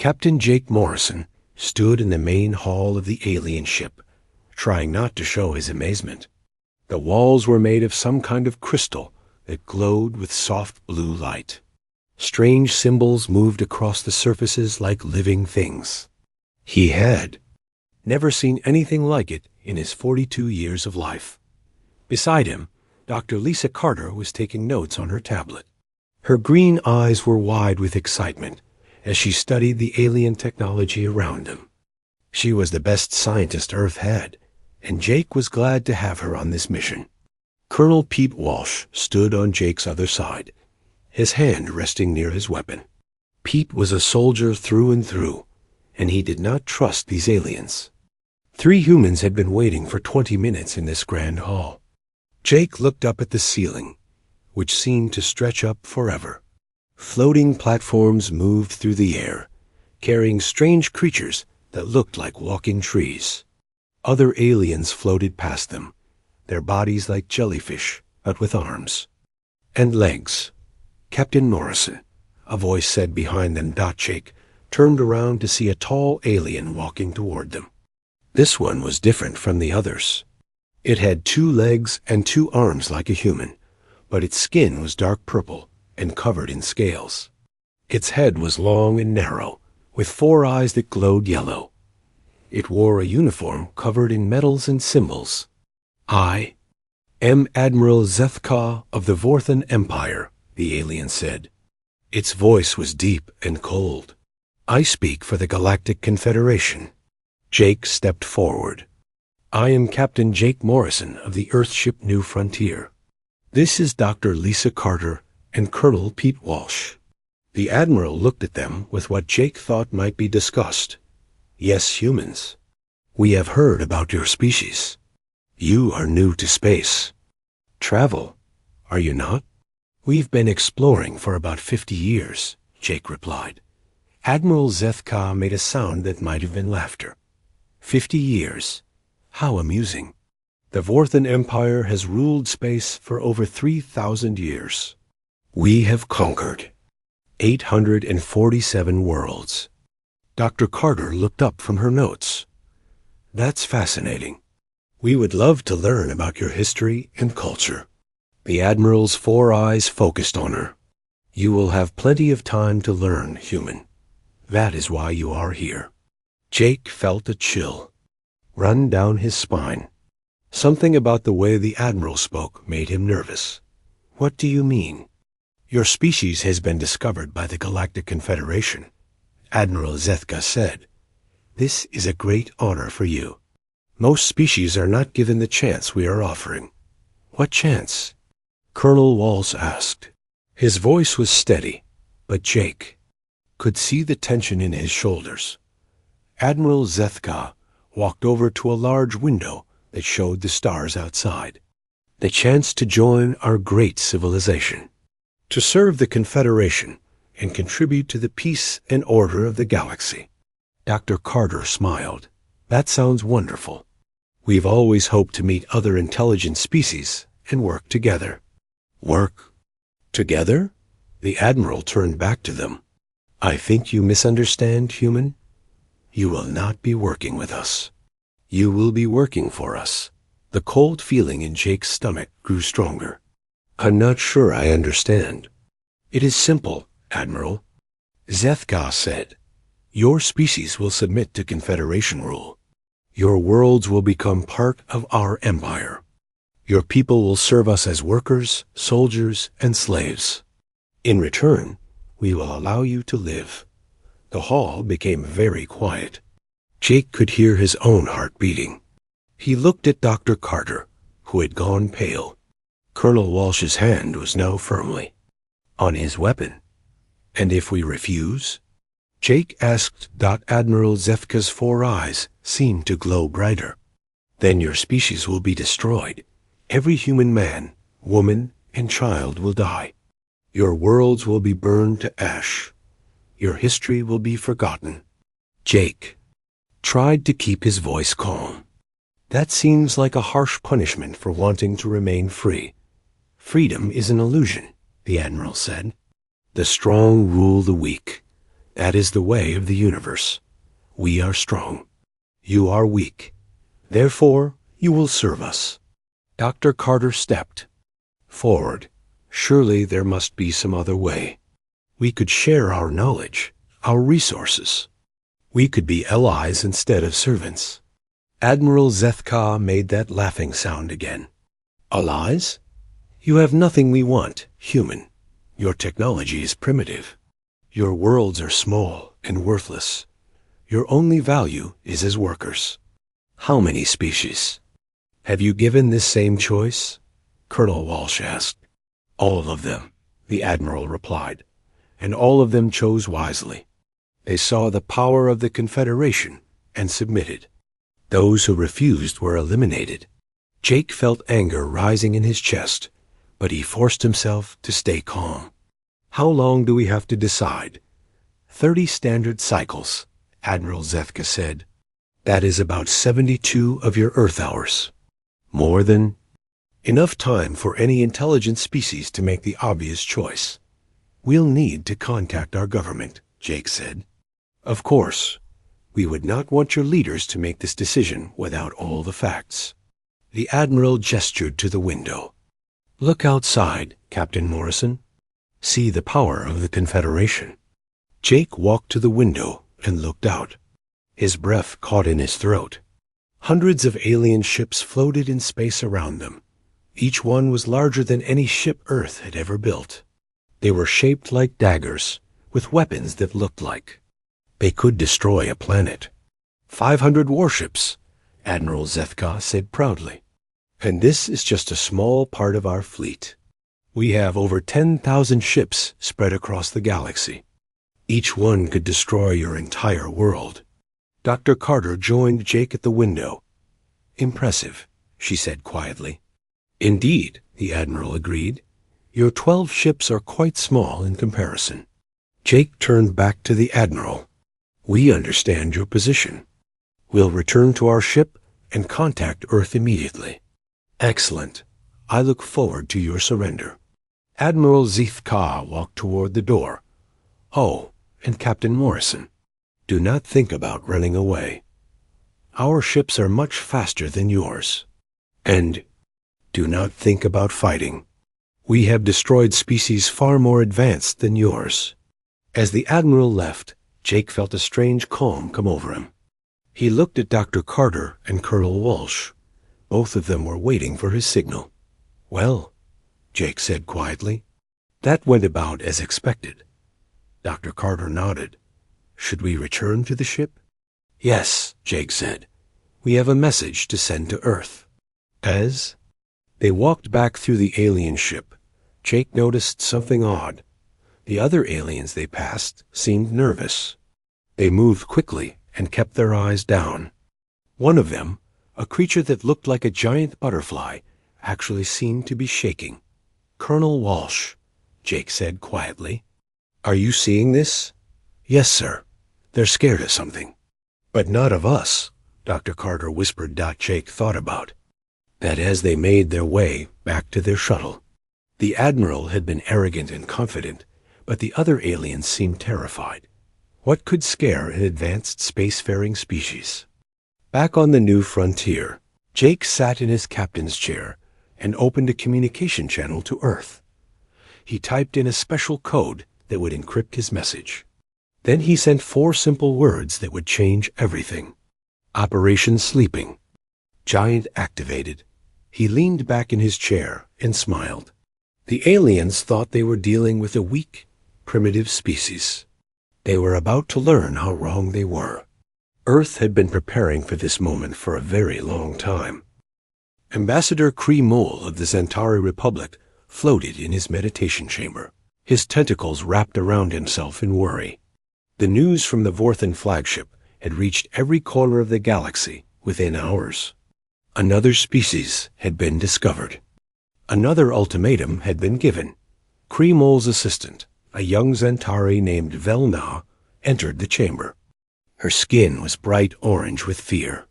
Captain Jake Morrison stood in the main hall of the alien ship, trying not to show his amazement. The walls were made of some kind of crystal that glowed with soft blue light. Strange symbols moved across the surfaces like living things. He had never seen anything like it in his 42 years of life. Beside him, Dr. Lisa Carter was taking notes on her tablet. Her green eyes were wide with excitement as she studied the alien technology around him. She was the best scientist Earth had, and Jake was glad to have her on this mission. Colonel Pete Walsh stood on Jake's other side, his hand resting near his weapon. Pete was a soldier through and through, and he did not trust these aliens. 3 humans had been waiting for 20 minutes in this grand hall. Jake looked up at the ceiling, which seemed to stretch up forever. Floating platforms moved through the air, carrying strange creatures that looked like walking trees. Other aliens floated past them, their bodies like jellyfish, but with arms and legs. Captain Morrison, a voice said behind them. Jake turned around to see a tall alien walking toward them. This one was different from the others. It had 2 legs and 2 arms like a human, but its skin was dark purple and covered in scales. Its head was long and narrow, with 4 eyes that glowed yellow. It wore a uniform covered in medals and symbols. "I am Admiral Zethka of the Vorthan Empire," the alien said. Its voice was deep and cold. "I speak for the Galactic Confederation." Jake stepped forward. "I am Captain Jake Morrison of the Earthship New Frontier. This is Dr. Lisa Carter and Colonel Pete Walsh." The Admiral looked at them with what Jake thought might be disgust. "Yes, humans. We have heard about your species. You are new to space. Travel, are you not?" "We've been exploring for about 50 years, Jake replied. Admiral Zethka made a sound that might have been laughter. 50 years. How amusing. The Vorthan Empire has ruled space for over 3,000 years. We have conquered 847 worlds. Dr. Carter looked up from her notes. "That's fascinating. We would love to learn about your history and culture." The Admiral's 4 eyes focused on her. "You will have plenty of time to learn, human. That is why you are here." Jake felt a chill run down his spine. Something about the way the Admiral spoke made him nervous. "What do you mean?" "Your species has been discovered by the Galactic Confederation," Admiral Zethka said. "This is a great honor for you. Most species are not given the chance we are offering." "What chance?" Colonel Walsh asked. His voice was steady, but Jake could see the tension in his shoulders. Admiral Zethka walked over to a large window that showed the stars outside. "The chance to join our great civilization, to serve the Confederation and contribute to the peace and order of the galaxy." Dr. Carter smiled. "That sounds wonderful. We've always hoped to meet other intelligent species and work together." "Work together?" The Admiral turned back to them. "I think you misunderstand, human. You will not be working with us. You will be working for us." The cold feeling in Jake's stomach grew stronger. "I'm not sure I understand." "It is simple, Admiral," Zethka said. "Your species will submit to Confederation rule. Your worlds will become part of our empire. Your people will serve us as workers, soldiers, and slaves. In return, we will allow you to live." The hall became very quiet. Jake could hear his own heart beating. He looked at Dr. Carter, who had gone pale. Colonel Walsh's hand was now firmly on his weapon. "And if we refuse?" Jake asked. Admiral Zethka's 4 eyes seemed to glow brighter. "Then your species will be destroyed. Every human man, woman, and child will die. Your worlds will be burned to ash. Your history will be forgotten." Jake tried to keep his voice calm. "That seems like a harsh punishment for wanting to remain free." "Freedom is an illusion," the Admiral said. "The strong rule the weak. That is the way of the universe. We are strong. You are weak. Therefore, you will serve us. Dr. Carter stepped forward. Surely there must be some other way. We could share our knowledge, our resources. We could be allies instead of servants. Admiral Zethka made that laughing sound again. Allies? You have nothing we want, human. Your technology is primitive. Your worlds are small and worthless. Your only value is as workers. How many species? Have you given this same choice? Colonel Walsh asked. All of them, the Admiral replied, and all of them chose wisely. They saw the power of the Confederation and submitted. Those who refused were eliminated. Jake felt anger rising in his chest, but he forced himself to stay calm. How long do we have to decide? 30 standard cycles, Admiral Zethka said. That is about 72 of your Earth hours. More than enough time for any intelligent species to make the obvious choice. We'll need to contact our government, Jake said. Of course, we would not want your leaders to make this decision without all the facts. The Admiral gestured to the window. Look outside, Captain Morrison. See the power of the Confederation. Jake walked to the window and looked out. His breath caught in his throat. Hundreds of alien ships floated in space around them. Each one was larger than any ship Earth had ever built. They were shaped like daggers, with weapons that looked like they could destroy a planet. 500 warships, Admiral Zethka said proudly. And this is just a small part of our fleet. We have over 10,000 ships spread across the galaxy. Each one could destroy your entire world. Dr. Carter joined Jake at the window. Impressive, she said quietly. Indeed, the Admiral agreed. Your 12 ships are quite small in comparison. Jake turned back to the Admiral. We understand your position. We'll return to our ship and contact Earth immediately. Excellent. I look forward to your surrender. Admiral Zethka walked toward the door. Oh, and Captain Morrison, do not think about running away. Our ships are much faster than yours. And do not think about fighting. We have destroyed species far more advanced than yours. As the Admiral left, Jake felt a strange calm come over him. He looked at Dr. Carter and Colonel Walsh. Both of them were waiting for his signal. Well, Jake said quietly, that went about as expected. Dr. Carter nodded. Should we return to the ship? Yes, Jake said. We have a message to send to Earth. As they walked back through the alien ship, Jake noticed something odd. The other aliens they passed seemed nervous. They moved quickly and kept their eyes down. One of them, a creature that looked like a giant butterfly, actually seemed to be shaking. Colonel Walsh, Jake said quietly. Are you seeing this? Yes, sir. They're scared of something. But not of us, Dr. Carter whispered. Jake thought about that as they made their way back to their shuttle. The Admiral had been arrogant and confident, but the other aliens seemed terrified. What could scare an advanced spacefaring species? Back on the new frontier, Jake sat in his captain's chair and opened a communication channel to Earth. He typed in a special code that would encrypt his message. Then he sent 4 simple words that would change everything. Operation Sleeping. Giant activated. He leaned back in his chair and smiled. The aliens thought they were dealing with a weak, primitive species. They were about to learn how wrong they were. Earth had been preparing for this moment for a very long time. Ambassador Kree Mole of the Centauri Republic floated in his meditation chamber, his tentacles wrapped around himself in worry. The news from the Vorthan flagship had reached every corner of the galaxy within hours. Another species had been discovered. Another ultimatum had been given. Kree Mole's assistant, a young Centauri named Velna, entered the chamber. Her skin was bright orange with fear.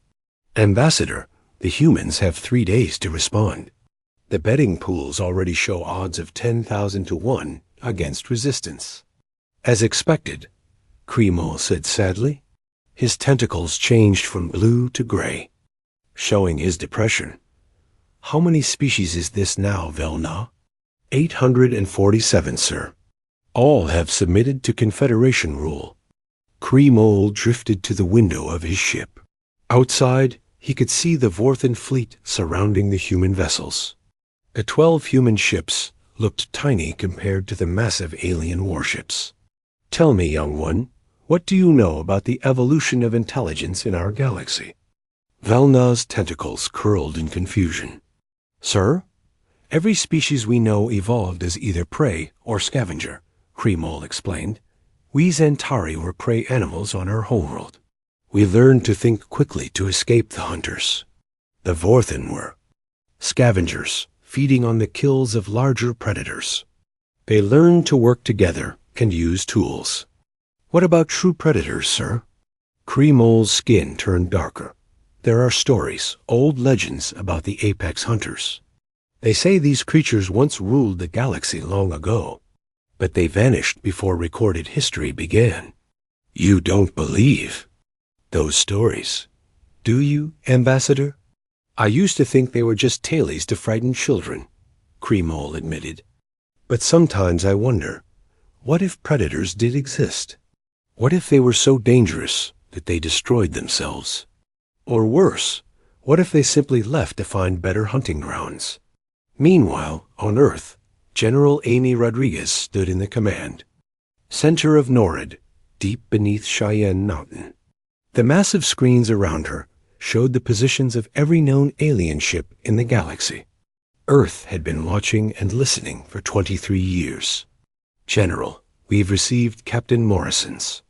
Ambassador, the humans have 3 days to respond. The betting pools already show odds of 10,000 to 1 against resistance. As expected, Kremol said sadly. His tentacles changed from blue to gray, showing his depression. How many species is this now, Velna? 847, sir. All have submitted to Confederation rule. Kremol drifted to the window of his ship. Outside, he could see the Vorthan fleet surrounding the human vessels. The 12 human ships looked tiny compared to the massive alien warships. Tell me, young one, what do you know about the evolution of intelligence in our galaxy? Velna's tentacles curled in confusion. Sir, every species we know evolved as either prey or scavenger, Kremol explained. We Zentari were prey animals on our homeworld. We learned to think quickly to escape the hunters. The Vorthan were scavengers, feeding on the kills of larger predators. They learned to work together and use tools. What about true predators, sir? Kremol's skin turned darker. There are stories, old legends about the apex hunters. They say these creatures once ruled the galaxy long ago, but they vanished before recorded history began. You don't believe those stories, do you, Ambassador? I used to think they were just tales to frighten children, Kremol admitted. But sometimes I wonder, what if predators did exist? What if they were so dangerous that they destroyed themselves? Or worse, what if they simply left to find better hunting grounds? Meanwhile, on Earth, General Amy Rodriguez stood in the command center of Norid, deep beneath Cheyenne Mountain. The massive screens around her showed the positions of every known alien ship in the galaxy. Earth had been watching and listening for 23 years. General, we've received Captain Morrison's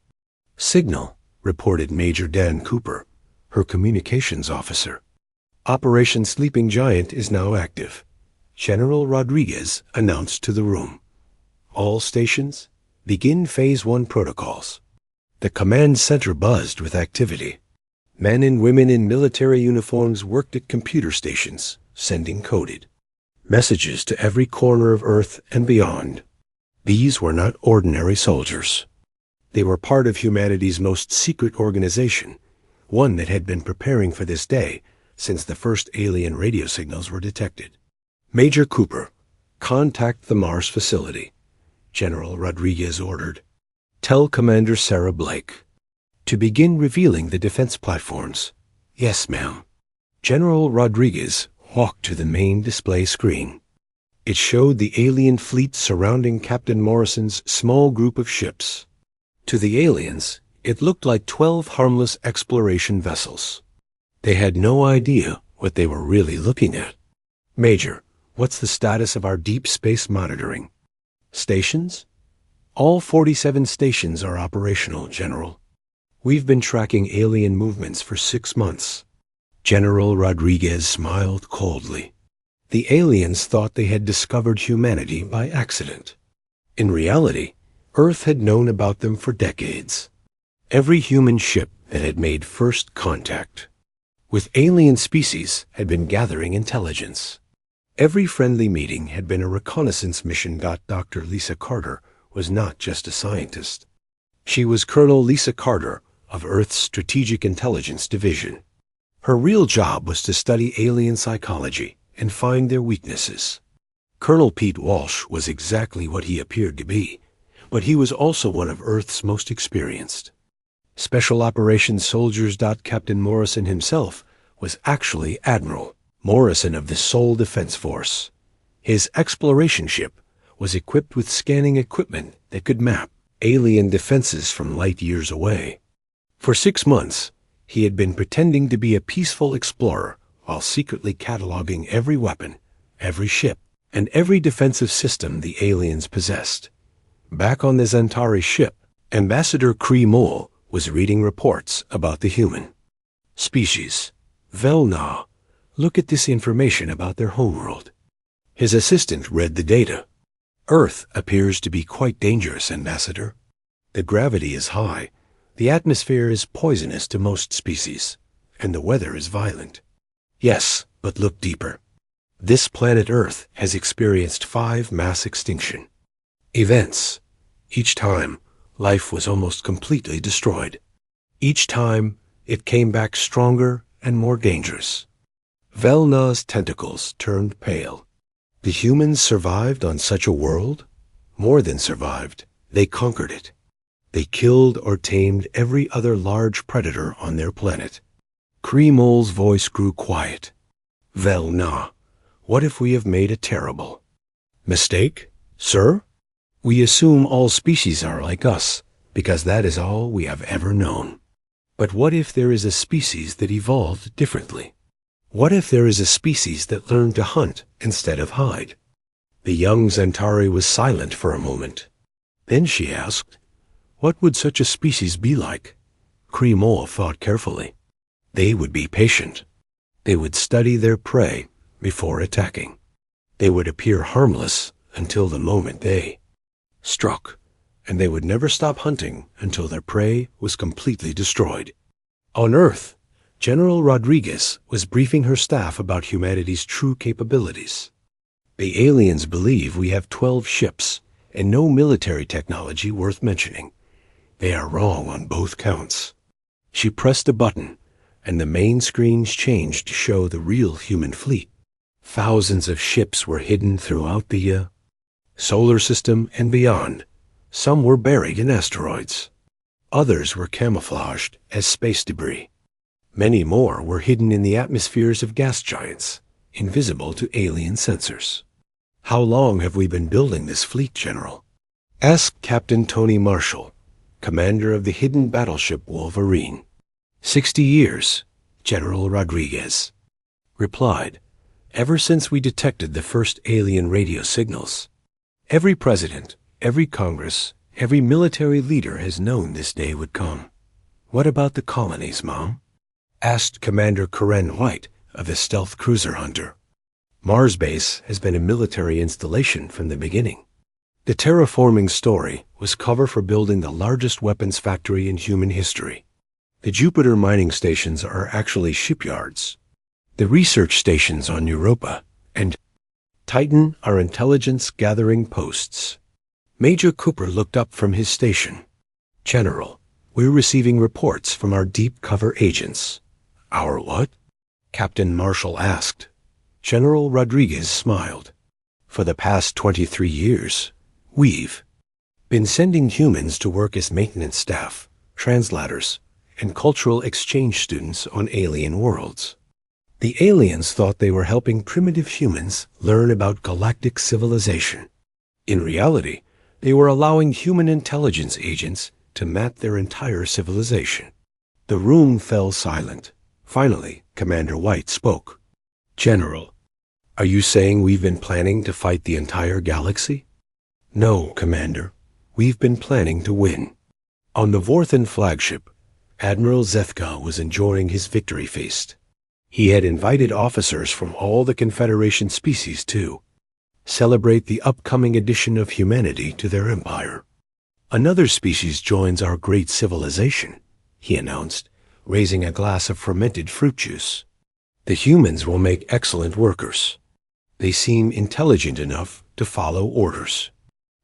signal, reported Major Dan Cooper, her communications officer. Operation Sleeping Giant is now active, General Rodriguez announced to the room. All stations, begin Phase 1 protocols. The command center buzzed with activity. Men and women in military uniforms worked at computer stations, sending coded messages to every corner of Earth and beyond. These were not ordinary soldiers. They were part of humanity's most secret organization, one that had been preparing for this day since the first alien radio signals were detected. Major Cooper, contact the Mars facility, General Rodriguez ordered. Tell Commander Sarah Blake to begin revealing the defense platforms. Yes, ma'am. General Rodriguez walked to the main display screen. It showed the alien fleet surrounding Captain Morrison's small group of ships. To the aliens, it looked like 12 harmless exploration vessels. They had no idea what they were really looking at. Major, what's the status of our deep space monitoring? Stations? All 47 stations are operational, General. We've been tracking alien movements for 6 months. General Rodriguez smiled coldly. The aliens thought they had discovered humanity by accident. In reality, Earth had known about them for decades. Every human ship that had made first contact with alien species had been gathering intelligence. Every friendly meeting had been a reconnaissance mission. Dr. Lisa Carter was not just a scientist. She was Colonel Lisa Carter of Earth's Strategic Intelligence Division. Her real job was to study alien psychology and find their weaknesses. Colonel Pete Walsh was exactly what he appeared to be, but he was also one of Earth's most experienced. Special Operations soldiers. Captain Morrison himself was actually Admiral Morrison of the Sol Defense Force. His exploration ship was equipped with scanning equipment that could map alien defenses from light years away. For 6 months, he had been pretending to be a peaceful explorer while secretly cataloging every weapon, every ship, and every defensive system the aliens possessed. Back on the Zentari ship, Ambassador Kremol was reading reports about the human species. Velna, look at this information about their homeworld. His assistant read the data. Earth appears to be quite dangerous, Ambassador. The gravity is high, the atmosphere is poisonous to most species, and the weather is violent. Yes, but look deeper. This planet Earth has experienced 5 mass extinction events, each time life was almost completely destroyed. Each time, it came back stronger and more dangerous. Velna's tentacles turned pale. The humans survived on such a world? More than survived, they conquered it. They killed or tamed every other large predator on their planet. Kremol's voice grew quiet. Velna, what if we have made a terrible mistake, sir? We assume all species are like us, because that is all we have ever known. But what if there is a species that evolved differently? What if there is a species that learned to hunt instead of hide? The young Zentari was silent for a moment. Then she asked, what would such a species be like? Kremol thought carefully. They would be patient. They would study their prey before attacking. They would appear harmless until the moment they struck, and they would never stop hunting until their prey was completely destroyed. On Earth, General Rodriguez was briefing her staff about humanity's true capabilities. The aliens believe we have 12 ships and no military technology worth mentioning. They are wrong on both counts. She pressed a button, and the main screens changed to show the real human fleet. Thousands of ships were hidden throughout the solar system and beyond. Some were buried in asteroids. Others were camouflaged as space debris. Many more were hidden in the atmospheres of gas giants, invisible to alien sensors. How long have we been building this fleet, General? Asked Captain Tony Marshall, commander of the hidden battleship Wolverine. 60 years, General Rodriguez replied, ever since we detected the first alien radio signals. Every president, every Congress, every military leader has known this day would come. What about the colonies, Mom? Asked Commander Karen White of the stealth cruiser Hunter. Mars Base has been a military installation from the beginning. The terraforming story was cover for building the largest weapons factory in human history. The Jupiter mining stations are actually shipyards. The research stations on Europa and Titan are intelligence-gathering posts. Major Cooper looked up from his station. General, we're receiving reports from our deep cover agents. Our what? Captain Marshall asked. General Rodriguez smiled. For the past 23 years, we've been sending humans to work as maintenance staff, translators, and cultural exchange students on alien worlds. The aliens thought they were helping primitive humans learn about galactic civilization. In reality, they were allowing human intelligence agents to map their entire civilization. The room fell silent. Finally, Commander White spoke. General, are you saying we've been planning to fight the entire galaxy? No, Commander. We've been planning to win. On the Vorthan flagship, Admiral Zethka was enjoying his victory feast. He had invited officers from all the Confederation species to celebrate the upcoming addition of humanity to their empire. Another species joins our great civilization, he announced, raising a glass of fermented fruit juice. The humans will make excellent workers. They seem intelligent enough to follow orders.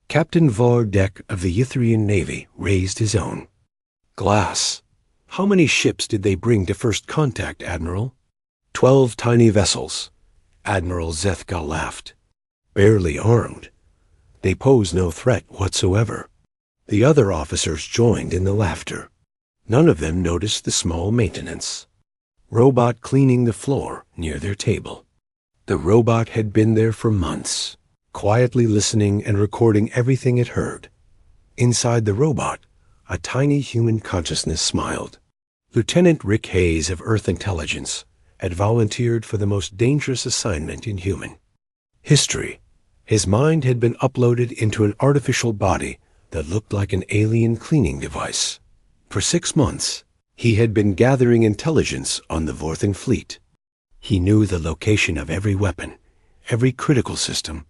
Captain Vordek of the Ythrian Navy raised his own glass. How many ships did they bring to first contact, Admiral? 12 tiny vessels. Admiral Zethka laughed. Barely armed. They pose no threat whatsoever. The other officers joined in the laughter. None of them noticed the small maintenance robot cleaning the floor near their table. The robot had been there for months, quietly listening and recording everything it heard. Inside the robot, a tiny human consciousness smiled. Lieutenant Rick Hayes of Earth Intelligence had volunteered for the most dangerous assignment in human history. His mind had been uploaded into an artificial body that looked like an alien cleaning device. For 6 months, he had been gathering intelligence on the Vorthan fleet. He knew the location of every weapon, every critical system,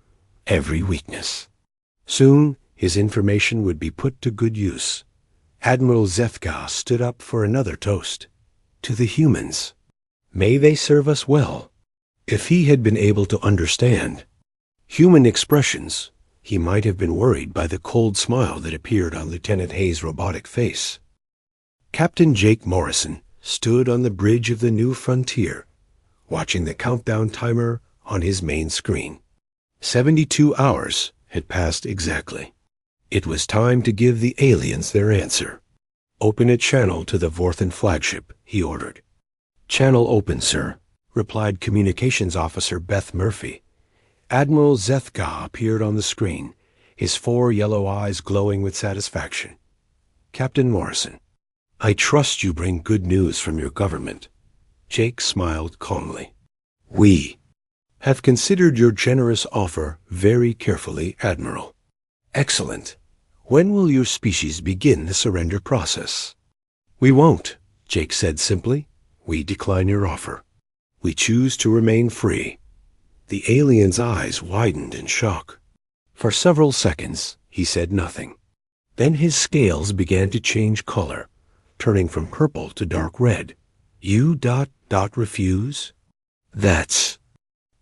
every weakness. Soon, his information would be put to good use. Admiral Zethka stood up for another toast. To the humans. May they serve us well. If he had been able to understand human expressions, He might have been worried by the cold smile that appeared on Lieutenant Hayes' robotic face. Captain Jake Morrison stood on the bridge of the new frontier, watching the countdown timer on his main screen. 72 hours had passed exactly. It was time to give the aliens their answer. "Open a channel to the Vorthan flagship," he ordered. "Channel open, sir," replied Communications Officer Beth Murphy. Admiral Zethka appeared on the screen, his 4 yellow eyes glowing with satisfaction. "Captain Morrison, I trust you bring good news from your government." Jake smiled calmly. "We have considered your generous offer very carefully, Admiral." "Excellent. When will your species begin the surrender process?" "We won't," Jake said simply. "We decline your offer. We choose to remain free." The alien's eyes widened in shock. For several seconds, he said nothing. Then his scales began to change color, turning from purple to dark red. "You refuse?" "That's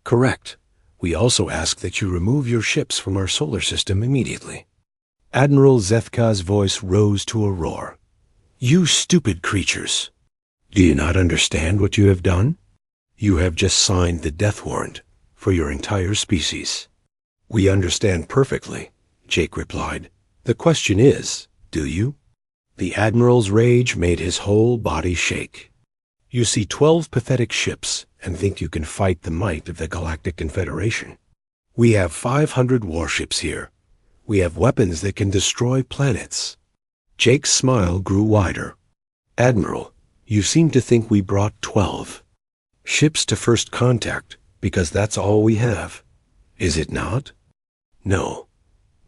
correct. We also ask that you remove your ships from our solar system immediately." Admiral Zethka's voice rose to a roar. "You stupid creatures! Do you not understand what you have done? You have just signed the death warrant for your entire species." "We understand perfectly," Jake replied. "The question is, do you?" The Admiral's rage made his whole body shake. "You see 12 pathetic ships and think you can fight the might of the Galactic Confederation. We have 500 warships here. We have weapons that can destroy planets." Jake's smile grew wider. "Admiral, you seem to think we brought 12 ships to first contact because that's all we have. Is it not?" "No.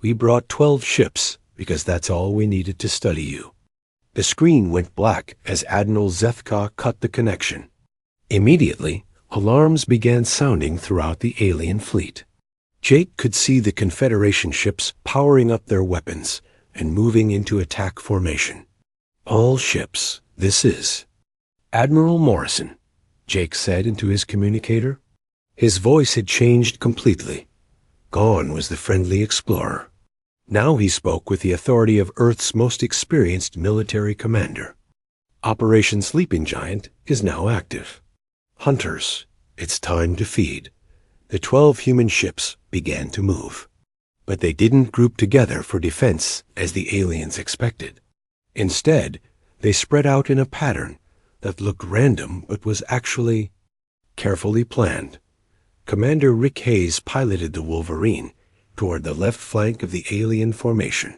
We brought 12 ships because that's all we needed to study you." The screen went black as Admiral Zethka cut the connection. Immediately, alarms began sounding throughout the alien fleet. Jake could see the Confederation ships powering up their weapons and moving into attack formation. "All ships, this is Admiral Morrison," Jake said into his communicator. His voice had changed completely. Gone was the friendly explorer. Now he spoke with the authority of Earth's most experienced military commander. "Operation Sleeping Giant is now active. Hunters, it's time to feed." The 12 human ships began to move. But they didn't group together for defense as the aliens expected. Instead, they spread out in a pattern that looked random but was actually carefully planned. Commander Rick Hayes piloted the Wolverine toward the left flank of the alien formation.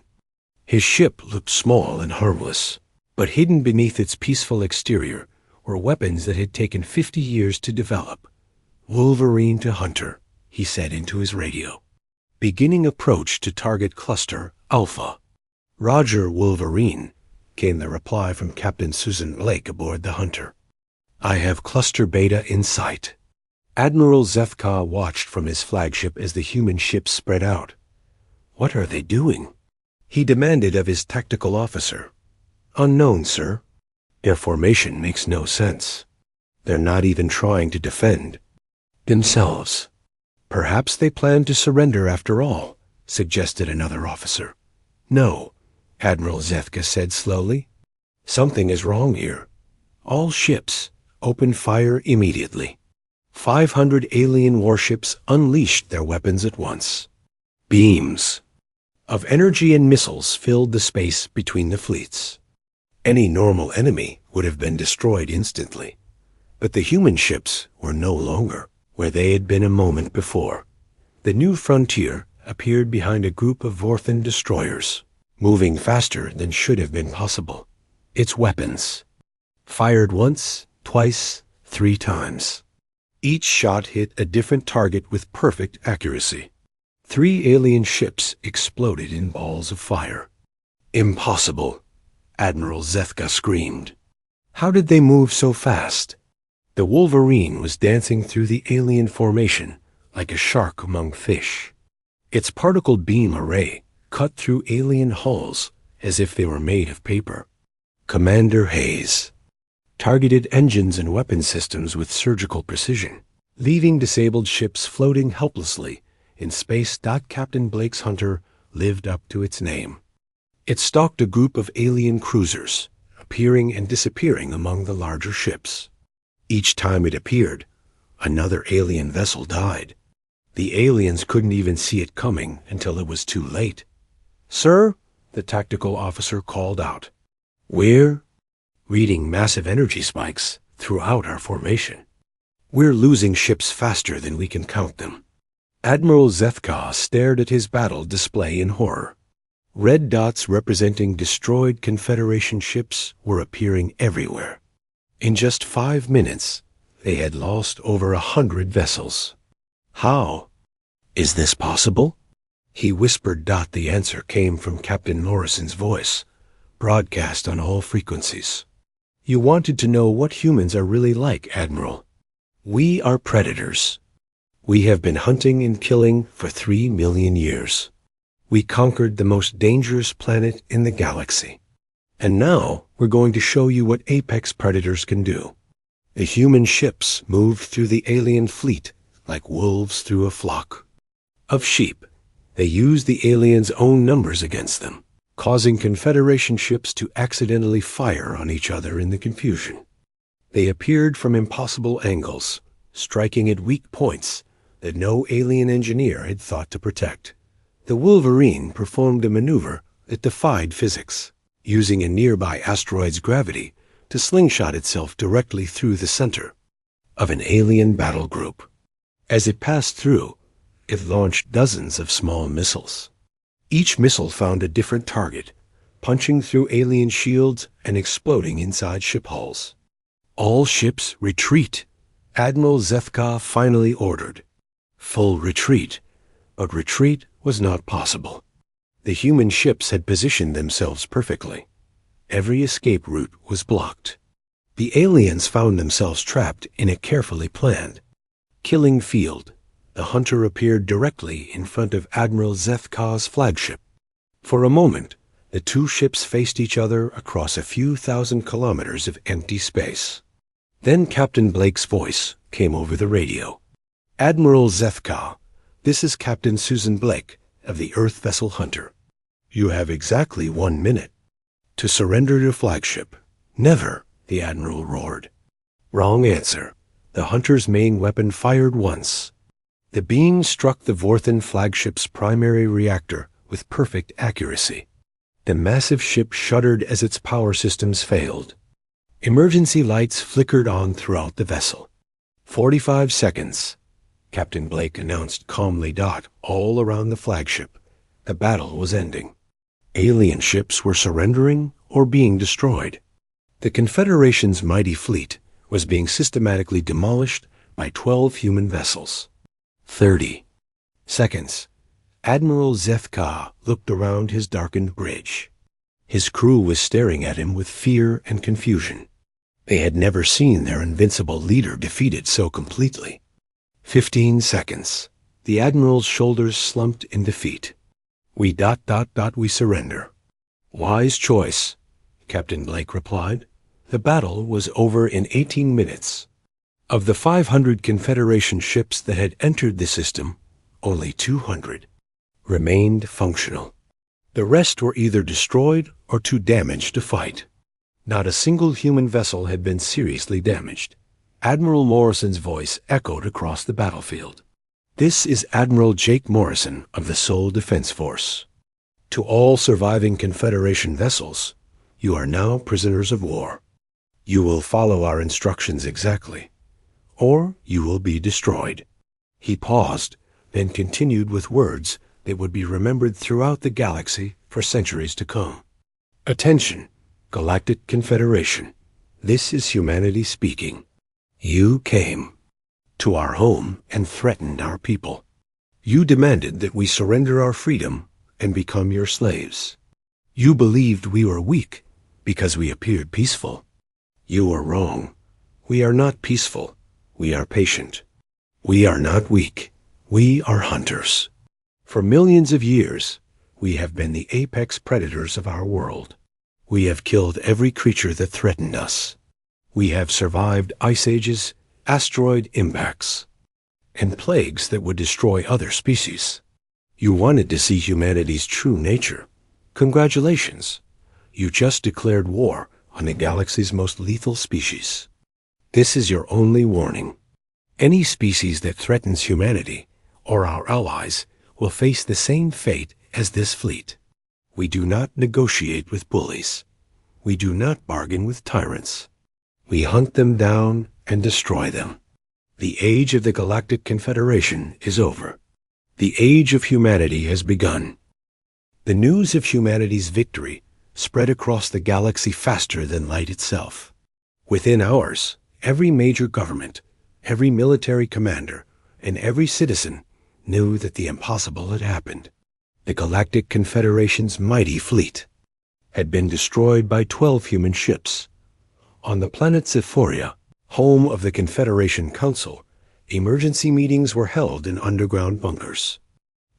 His ship looked small and harmless, but hidden beneath its peaceful exterior were weapons that had taken 50 years to develop. "Wolverine to Hunter," he said into his radio. "Beginning approach to target cluster Alpha." "Roger, Wolverine," came the reply from Captain Susan Blake aboard the Hunter. "I have cluster Beta in sight." Admiral Zethka watched from his flagship as the human ships spread out. "What are they doing?" he demanded of his tactical officer. "Unknown, sir. Their formation makes no sense. They're not even trying to defend themselves." "Perhaps they plan to surrender after all," suggested another officer. "No," Admiral Zethka said slowly. "Something is wrong here. All ships, open fire immediately." 500 alien warships unleashed their weapons at once. Beams of energy and missiles filled the space between the fleets. Any normal enemy would have been destroyed instantly, but the human ships were no longer where they had been a moment before. The new frontier appeared behind a group of Vorthan destroyers, moving faster than should have been possible. Its weapons fired once, twice, 3 times. Each shot hit a different target with perfect accuracy. 3 alien ships exploded in balls of fire. "Impossible," Admiral Zethka screamed. "How did they move so fast?" The Wolverine was dancing through the alien formation like a shark among fish. Its particle beam array cut through alien hulls as if they were made of paper. Commander Hayes targeted engines and weapon systems with surgical precision, leaving disabled ships floating helplessly in space, Captain Blake's hunter lived up to its name. It stalked a group of alien cruisers, appearing and disappearing among the larger ships. Each time it appeared, another alien vessel died. The aliens couldn't even see it coming until it was too late. "Sir," the tactical officer called out, "we're reading massive energy spikes throughout our formation. We're losing ships faster than we can count them." Admiral Zethka stared at his battle display in horror. Red dots representing destroyed Confederation ships were appearing everywhere. In just 5 minutes, they had lost over 100 vessels. "How is this possible?" he whispered. The answer came from Captain Morrison's voice, broadcast on all frequencies. "You wanted to know what humans are really like, Admiral. We are predators. We have been hunting and killing for 3 million years. We conquered the most dangerous planet in the galaxy. And now we're going to show you what apex predators can do." The human ships moved through the alien fleet like wolves through a flock of sheep. They used the aliens' own numbers against them, causing Confederation ships to accidentally fire on each other in the confusion. They appeared from impossible angles, striking at weak points that no alien engineer had thought to protect. The Wolverine performed a maneuver that defied physics, using a nearby asteroid's gravity to slingshot itself directly through the center of an alien battle group. As it passed through, it launched dozens of small missiles. Each missile found a different target, punching through alien shields and exploding inside ship hulls. "All ships retreat," Admiral Zethka finally ordered. Full retreat, but retreat was not possible. The human ships had positioned themselves perfectly. Every escape route was blocked. The aliens found themselves trapped in a carefully planned killing field. The hunter appeared directly in front of Admiral Zethka's flagship. For a moment, the two ships faced each other across a few thousand kilometers of empty space. Then Captain Blake's voice came over the radio. "Admiral Zethka, this is Captain Susan Blake of the Earth vessel Hunter. You have exactly 1 minute to surrender your flagship." "Never," the Admiral roared. "Wrong answer." The Hunter's main weapon fired once. The beam struck the Vorthan flagship's primary reactor with perfect accuracy. The massive ship shuddered as its power systems failed. Emergency lights flickered on throughout the vessel. 45 seconds, Captain Blake announced calmly. All around the flagship, the battle was ending. Alien ships were surrendering or being destroyed. The Confederation's mighty fleet was being systematically demolished by 12 human vessels. 30 seconds. Admiral Zethka looked around his darkened bridge. His crew was staring at him with fear and confusion. They had never seen their invincible leader defeated so completely. 15 seconds. The Admiral's shoulders slumped in defeat. We surrender." "Wise choice," Captain Blake replied. The battle was over in 18 minutes. Of the 500 Confederation ships that had entered the system, only 200 remained functional. The rest were either destroyed or too damaged to fight. Not a single human vessel had been seriously damaged. Admiral Morrison's voice echoed across the battlefield. "This is Admiral Jake Morrison of the Soul Defense Force. To all surviving Confederation vessels, you are now prisoners of war. You will follow our instructions exactly, or you will be destroyed." He paused, then continued with words that would be remembered throughout the galaxy for centuries to come. "Attention, Galactic Confederation. This is humanity speaking. You came to our home and threatened our people. You demanded that we surrender our freedom and become your slaves. You believed we were weak because we appeared peaceful. You were wrong. We are not peaceful. We are patient. We are not weak. We are hunters. For millions of years, we have been the apex predators of our world. We have killed every creature that threatened us. We have survived ice ages, asteroid impacts, and plagues that would destroy other species. You wanted to see humanity's true nature. Congratulations. You just declared war on the galaxy's most lethal species. This is your only warning. Any species that threatens humanity, or our allies, will face the same fate as this fleet. We do not negotiate with bullies. We do not bargain with tyrants. We hunt them down and destroy them. The age of the Galactic Confederation is over. The age of humanity has begun. The news of humanity's victory spread across the galaxy faster than light itself. Within hours, every major government, every military commander, and every citizen knew that the impossible had happened. The Galactic Confederation's mighty fleet had been destroyed by 12 human ships. On the planet Zephoria, home of the Confederation Council, emergency meetings were held in underground bunkers.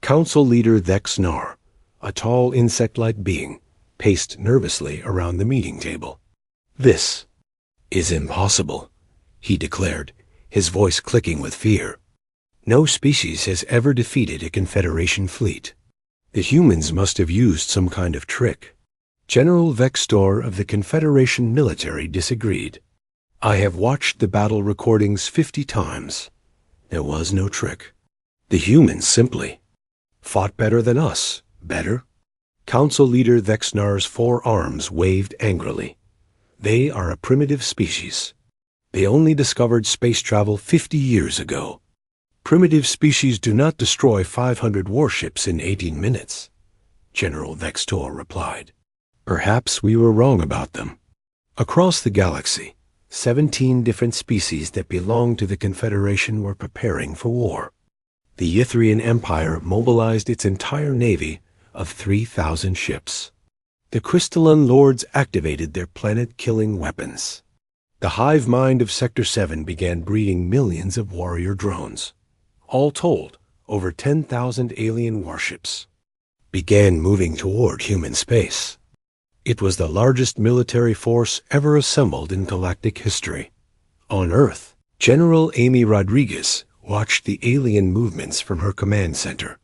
Council leader Vexnar, a tall insect-like being, paced nervously around the meeting table. "This is impossible," he declared, his voice clicking with fear. "No species has ever defeated a Confederation fleet. The humans must have used some kind of trick." General Vextor of the Confederation military disagreed. "I have watched the battle recordings 50 times. There was no trick. The humans simply fought better than us. Better?" Council leader Vexnar's 4 arms waved angrily. "They are a primitive species. They only discovered space travel 50 years ago. Primitive species do not destroy 500 warships in 18 minutes, General Vextor replied. "Perhaps we were wrong about them." Across the galaxy, 17 different species that belonged to the Confederation were preparing for war. The Ythrian Empire mobilized its entire navy of 3,000 ships. The crystalline lords activated their planet-killing weapons. The hive mind of Sector 7 began breeding millions of warrior drones. All told, over 10,000 alien warships began moving toward human space. It was the largest military force ever assembled in galactic history. On Earth, General Amy Rodriguez watched the alien movements from her command center.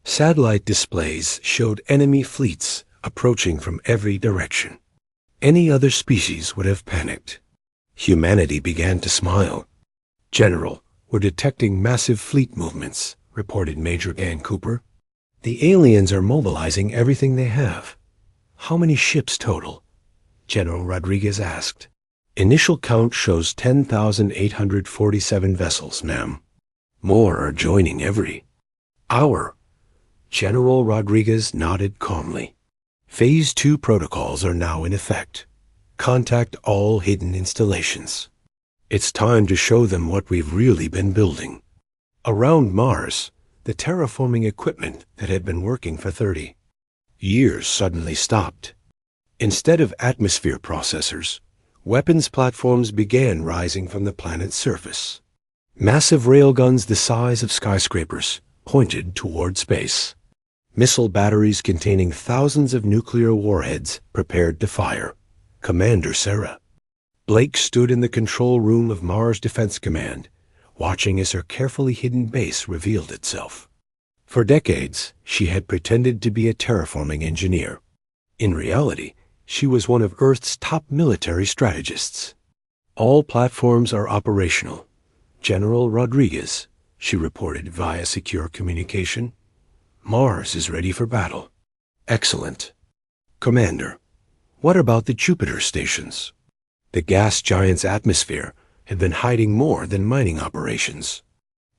Satellite displays showed enemy fleets approaching from every direction. Any other species would have panicked. Humanity began to smile. "General, we're detecting massive fleet movements," reported Major Gann Cooper. "The aliens are mobilizing everything they have." "How many ships total?" General Rodriguez asked. "Initial count shows 10,847 vessels, ma'am. More are joining every hour." General Rodriguez nodded calmly. "Phase 2 protocols are now in effect. Contact all hidden installations. It's time to show them what we've really been building." Around Mars, the terraforming equipment that had been working for 30 years suddenly stopped. Instead of atmosphere processors, weapons platforms began rising from the planet's surface. Massive railguns the size of skyscrapers pointed toward space. Missile batteries containing thousands of nuclear warheads prepared to fire. Commander Sarah Blake stood in the control room of Mars Defense Command, watching as her carefully hidden base revealed itself. For decades, she had pretended to be a terraforming engineer. In reality, she was one of Earth's top military strategists. "All platforms are operational. General Rodriguez," she reported via secure communication. "Mars is ready for battle." "Excellent. Commander, what about the Jupiter stations?" The gas giant's atmosphere had been hiding more than mining operations.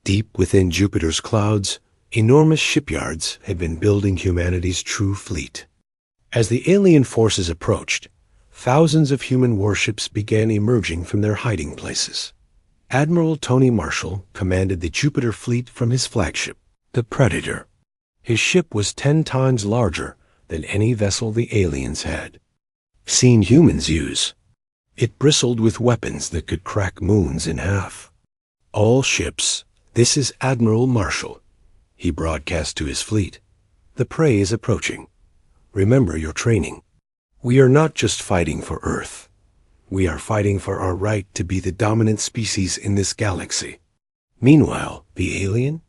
Deep within Jupiter's clouds, enormous shipyards had been building humanity's true fleet. As the alien forces approached, thousands of human warships began emerging from their hiding places. Admiral Tony Marshall commanded the Jupiter fleet from his flagship, the Predator. His ship was 10 times larger than any vessel the aliens had seen humans use. It bristled with weapons that could crack moons in half. "All ships, this is Admiral Marshall," he broadcast to his fleet. "The prey is approaching. Remember your training. We are not just fighting for Earth. We are fighting for our right to be the dominant species in this galaxy. Meanwhile, the alien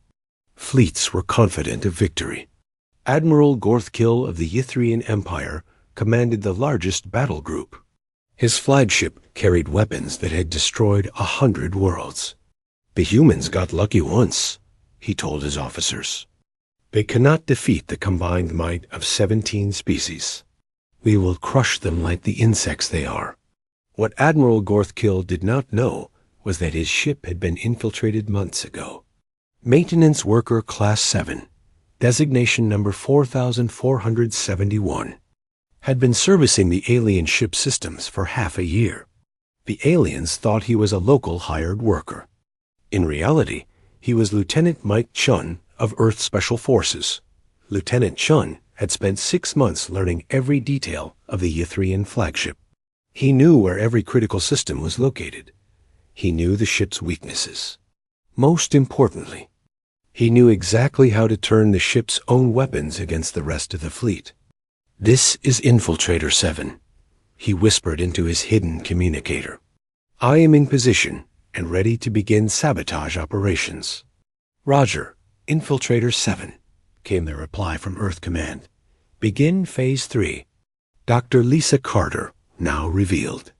fleets were confident of victory. Admiral Gorthkill of the Ythrian Empire commanded the largest battle group. His flagship carried weapons that had destroyed 100 worlds. The humans got lucky once, he told his officers. They cannot defeat the combined might of 17 species. We will crush them like the insects they are. What Admiral Gorthkill did not know was that his ship had been infiltrated months ago. Maintenance Worker Class 7, designation number 4471, had been servicing the alien ship systems for half a year. The aliens thought he was a local hired worker. In reality, he was Lieutenant Mike Chun of Earth Special Forces. Lieutenant Chun had spent 6 months learning every detail of the Ythrian flagship. He knew where every critical system was located. He knew the ship's weaknesses. Most importantly, he knew exactly how to turn the ship's own weapons against the rest of the fleet. "This is Infiltrator 7, he whispered into his hidden communicator. "I am in position and ready to begin sabotage operations." "Roger, Infiltrator 7, came the reply from Earth Command. "Begin Phase 3. Dr. Lisa Carter, now revealed."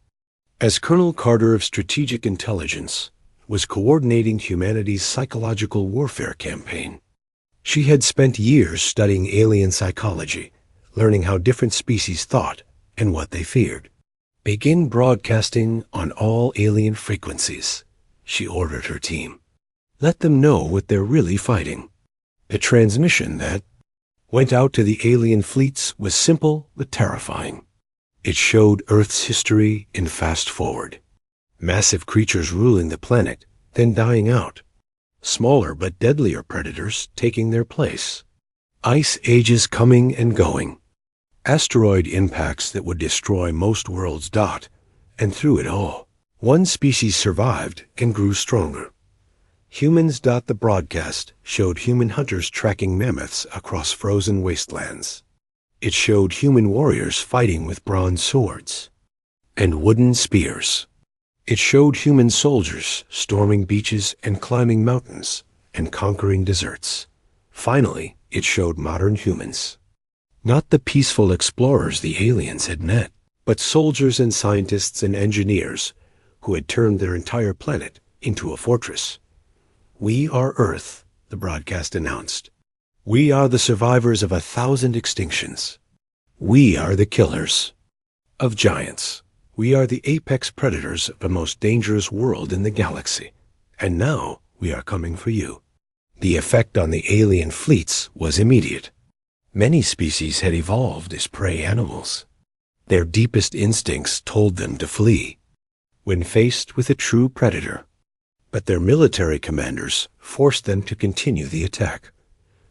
As Colonel Carter of Strategic Intelligence was coordinating humanity's psychological warfare campaign. She had spent years studying alien psychology, learning how different species thought and what they feared. "Begin broadcasting on all alien frequencies," she ordered her team. "Let them know what they're really fighting." The transmission that went out to the alien fleets was simple but terrifying. It showed Earth's history in fast forward. Massive creatures ruling the planet, then dying out. Smaller but deadlier predators taking their place. Ice ages coming and going. Asteroid impacts that would destroy most worlds. And through it all, one species survived and grew stronger. Humans. The broadcast showed human hunters tracking mammoths across frozen wastelands. It showed human warriors fighting with bronze swords and wooden spears. It showed human soldiers storming beaches and climbing mountains and conquering deserts. Finally, it showed modern humans. Not the peaceful explorers the aliens had met, but soldiers and scientists and engineers who had turned their entire planet into a fortress. "We are Earth," the broadcast announced. "We are the survivors of 1,000 extinctions. We are the killers of giants. We are the apex predators of the most dangerous world in the galaxy. And now we are coming for you." The effect on the alien fleets was immediate. Many species had evolved as prey animals. Their deepest instincts told them to flee when faced with a true predator. But their military commanders forced them to continue the attack.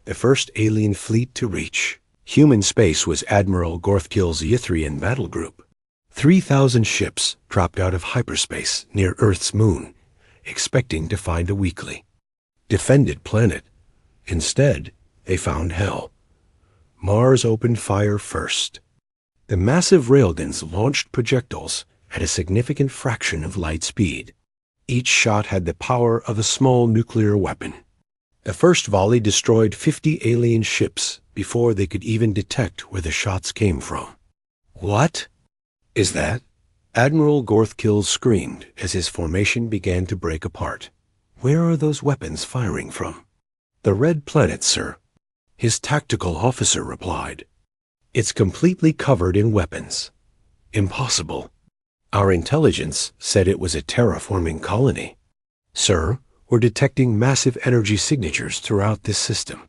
The first alien fleet to reach human space was Admiral Gorthkill's Ythrian battle group. 3,000 ships dropped out of hyperspace near Earth's moon, expecting to find a weakly, defended planet. Instead, they found hell. Mars opened fire first. The massive railguns launched projectiles at a significant fraction of light speed. Each shot had the power of a small nuclear weapon. The first volley destroyed 50 alien ships before they could even detect where the shots came from. "What is that?" Admiral Gorthkill screamed as his formation began to break apart. "Where are those weapons firing from?" "The red planet, sir," his tactical officer replied. "It's completely covered in weapons." "Impossible. Our intelligence said it was a terraforming colony." "Sir, we're detecting massive energy signatures throughout this system.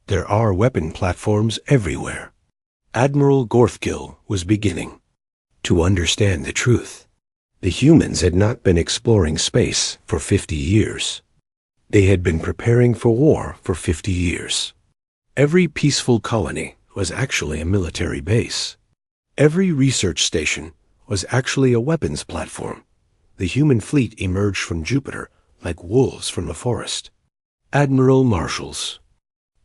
There are weapon platforms everywhere." Admiral Gorthkill was beginning to understand the truth. The humans had not been exploring space for 50 years. They had been preparing for war for 50 years. Every peaceful colony was actually a military base. Every research station was actually a weapons platform. The human fleet emerged from Jupiter like wolves from a forest. Admiral Marshals.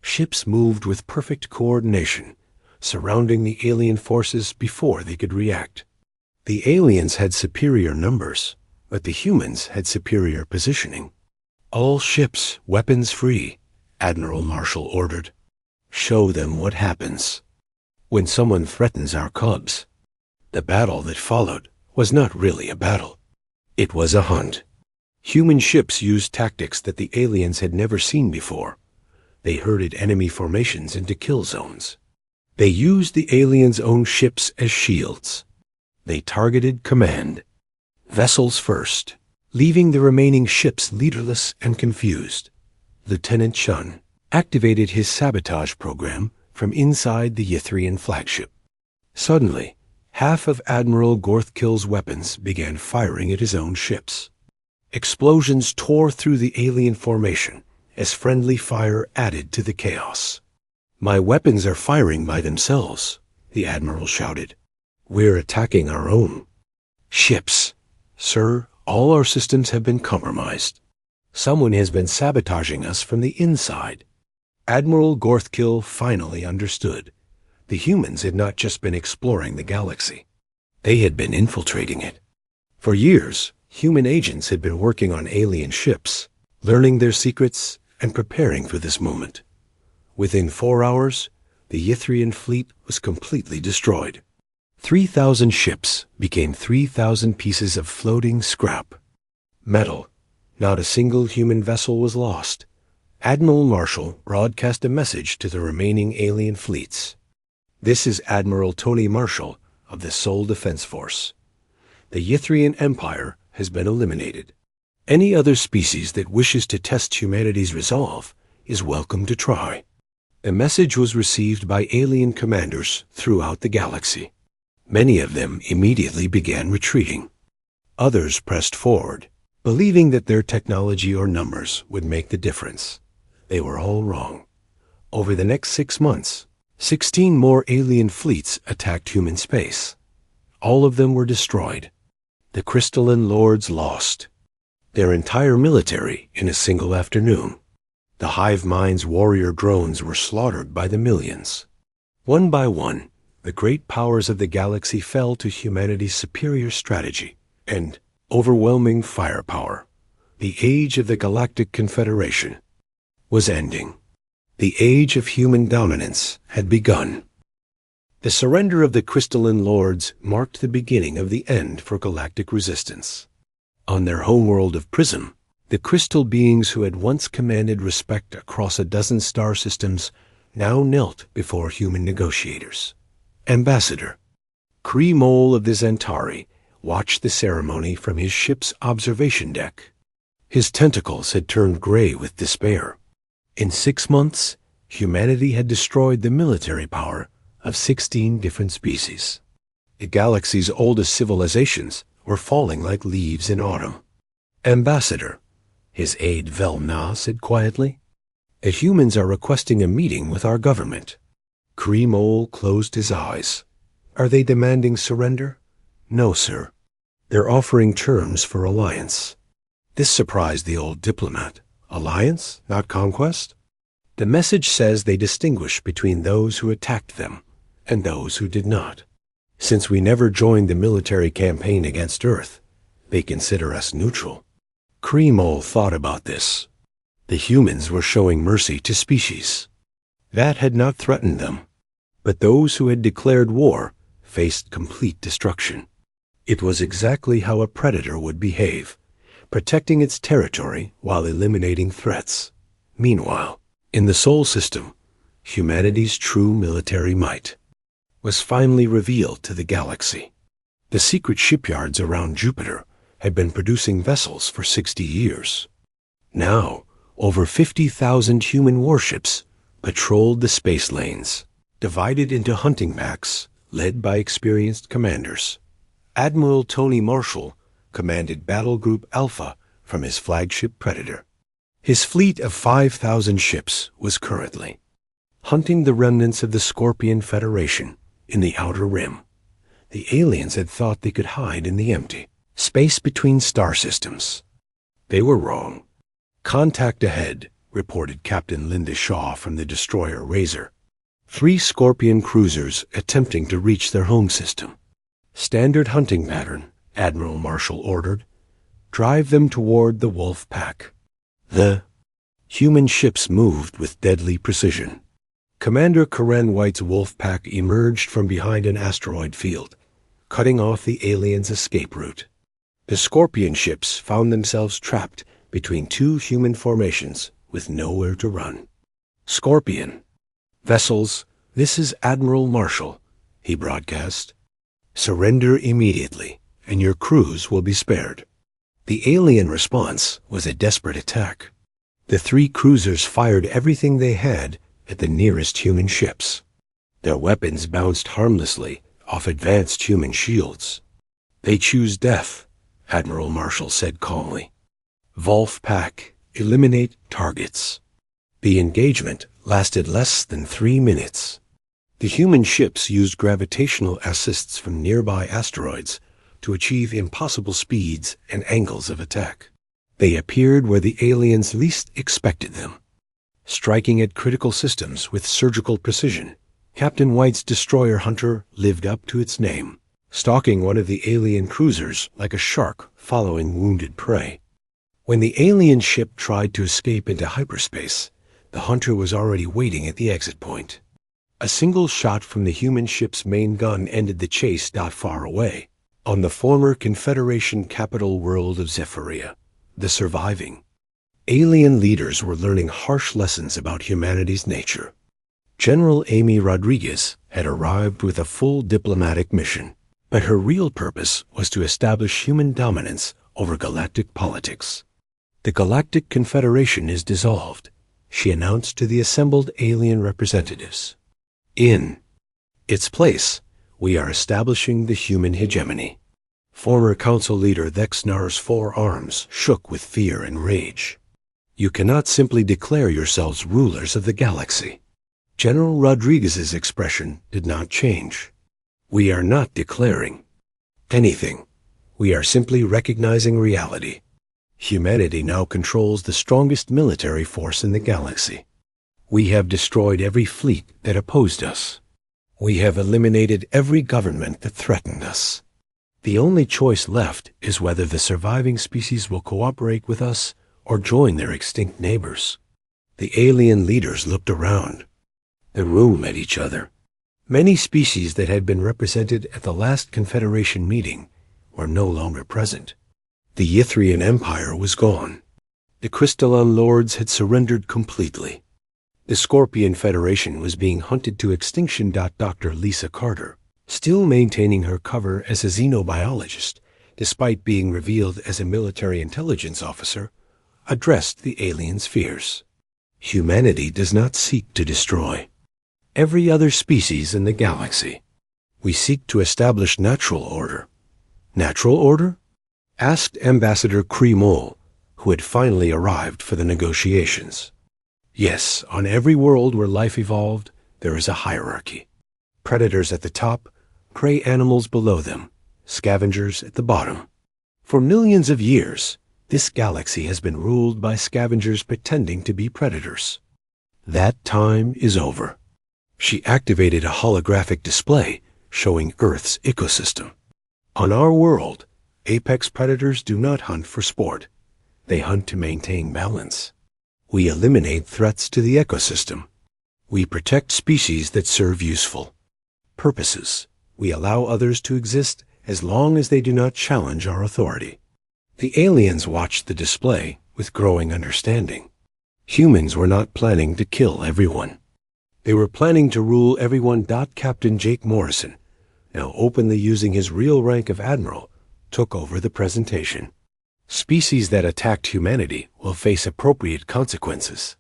Ships moved with perfect coordination, surrounding the alien forces before they could react. The aliens had superior numbers, but the humans had superior positioning. All ships, weapons free, Admiral Marshall ordered. Show them what happens when someone threatens our cubs. The battle that followed was not really a battle. It was a hunt. Human ships used tactics that the aliens had never seen before. They herded enemy formations into kill zones. They used the aliens' own ships as shields. They targeted command. Vessels first, leaving the remaining ships leaderless and confused. Lieutenant Chun activated his sabotage program from inside the Ythrian flagship. Suddenly, half of Admiral Gorthkill's weapons began firing at his own ships. Explosions tore through the alien formation as friendly fire added to the chaos. "My weapons are firing by themselves," the Admiral shouted. "We're attacking our own ships. Sir, all our systems have been compromised. Someone has been sabotaging us from the inside." Admiral Gorthkill finally understood. The humans had not just been exploring the galaxy. They had been infiltrating it. For years, human agents had been working on alien ships, learning their secrets and preparing for this moment. Within 4 hours, the Ythrian fleet was completely destroyed. 3,000 ships became 3,000 pieces of floating scrap. Metal. Not a single human vessel was lost. Admiral Marshall broadcast a message to the remaining alien fleets. "This is Admiral Tony Marshall of the Sol Defense Force. The Ythrian Empire has been eliminated. Any other species that wishes to test humanity's resolve is welcome to try." The message was received by alien commanders throughout the galaxy. Many of them immediately began retreating. Others pressed forward, believing that their technology or numbers would make the difference. They were all wrong. Over the next 6 months, 16 more alien fleets attacked human space. All of them were destroyed. The Crystalline Lords lost their entire military in a single afternoon. The hive mind's warrior drones were slaughtered by the millions. One by one, the great powers of the galaxy fell to humanity's superior strategy and overwhelming firepower. The age of the Galactic Confederation was ending. The age of human dominance had begun. The surrender of the Crystalline Lords marked the beginning of the end for galactic resistance. On their homeworld of Prism, the crystal beings who had once commanded respect across a dozen star systems now knelt before human negotiators. Ambassador Kree Mole of the Zentari watched the ceremony from his ship's observation deck. His tentacles had turned gray with despair. In 6 months, humanity had destroyed the military power of 16 different species. The galaxy's oldest civilizations were falling like leaves in autumn. "Ambassador," his aide Velna said quietly, "the humans are requesting a meeting with our government." Kree Mole closed his eyes. "Are they demanding surrender?" "No, sir. They're offering terms for alliance." This surprised the old diplomat. Alliance, not conquest? The message says they distinguish between those who attacked them and those who did not. Since we never joined the military campaign against Earth, they consider us neutral. Kree Mole thought about this. The humans were showing mercy to species. That had not threatened them. But those who had declared war faced complete destruction. It was exactly how a predator would behave, protecting its territory while eliminating threats. Meanwhile, in the Sol system, humanity's true military might was finally revealed to the galaxy. The secret shipyards around Jupiter had been producing vessels for 60 years. Now, over 50,000 human warships patrolled the space lanes, divided into hunting packs led by experienced commanders. Admiral Tony Marshall commanded Battle Group Alpha from his flagship Predator. His fleet of 5,000 ships was currently hunting the remnants of the Scorpion Federation in the Outer Rim. The aliens had thought they could hide in the empty space between star systems. They were wrong. "Contact ahead," reported Captain Linda Shaw from the destroyer Razor. 3 Scorpion cruisers attempting to reach their home system. "Standard hunting pattern," Admiral Marshall ordered. "Drive them toward the Wolf Pack." The human ships moved with deadly precision. Commander Karen White's wolf pack emerged from behind an asteroid field, cutting off the aliens' escape route. The Scorpion ships found themselves trapped between two human formations with nowhere to run. Scorpion. Vessels, this is Admiral Marshall, he broadcast. Surrender immediately, and your crews will be spared. The alien response was a desperate attack. The three cruisers fired everything they had at the nearest human ships. Their weapons bounced harmlessly off advanced human shields. They choose death, Admiral Marshall said calmly. Wolf Pack, eliminate targets. The engagement lasted less than 3 minutes. The human ships used gravitational assists from nearby asteroids to achieve impossible speeds and angles of attack. They appeared where the aliens least expected them, striking at critical systems with surgical precision. Captain White's destroyer Hunter lived up to its name, stalking one of the alien cruisers like a shark following wounded prey. When the alien ship tried to escape into hyperspace, the Hunter was already waiting at the exit point. A single shot from the human ship's main gun ended the chase not far away, on the former Confederation capital world of Zephyria. The surviving alien leaders were learning harsh lessons about humanity's nature. General Amy Rodriguez had arrived with a full diplomatic mission, but her real purpose was to establish human dominance over galactic politics. The Galactic Confederation is dissolved, she announced to the assembled alien representatives. In its place, we are establishing the human hegemony. Former council leader Thexnar's forearms shook with fear and rage. You cannot simply declare yourselves rulers of the galaxy. General Rodriguez's expression did not change. We are not declaring anything. We are simply recognizing reality. Humanity now controls the strongest military force in the galaxy. We have destroyed every fleet that opposed us. We have eliminated every government that threatened us. The only choice left is whether the surviving species will cooperate with us or join their extinct neighbors. The alien leaders looked around the room at each other. Many species that had been represented at the last Confederation meeting were no longer present. The Ythrian Empire was gone. The Crystalline Lords had surrendered completely. The Scorpion Federation was being hunted to extinction. Dr. Lisa Carter, still maintaining her cover as a xenobiologist, despite being revealed as a military intelligence officer, addressed the aliens' fears. Humanity does not seek to destroy every other species in the galaxy. We seek to establish natural order. Natural order? Asked Ambassador Kremol, who had finally arrived for the negotiations. Yes, on every world where life evolved, there is a hierarchy. Predators at the top, prey animals below them, scavengers at the bottom. For millions of years, this galaxy has been ruled by scavengers pretending to be predators. That time is over. She activated a holographic display showing Earth's ecosystem. On our world, apex predators do not hunt for sport. They hunt to maintain balance. We eliminate threats to the ecosystem. We protect species that serve useful purposes. We allow others to exist as long as they do not challenge our authority. The aliens watched the display with growing understanding. Humans were not planning to kill everyone. They were planning to rule everyone. Captain Jake Morrison, now openly using his real rank of admiral, took over the presentation. Species that attacked humanity will face appropriate consequences.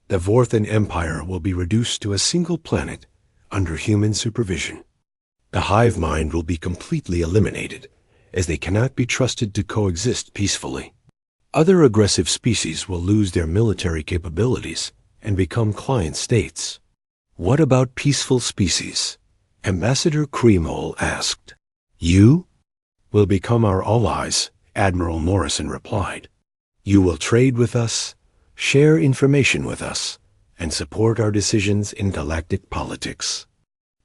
The Vorthan Empire will be reduced to a single planet under human supervision. The hive mind will be completely eliminated, as they cannot be trusted to coexist peacefully. Other aggressive species will lose their military capabilities and become client states. What about peaceful species? Ambassador Kremol asked. You will become our allies, Admiral Morrison replied. You will trade with us, share information with us, and support our decisions in galactic politics.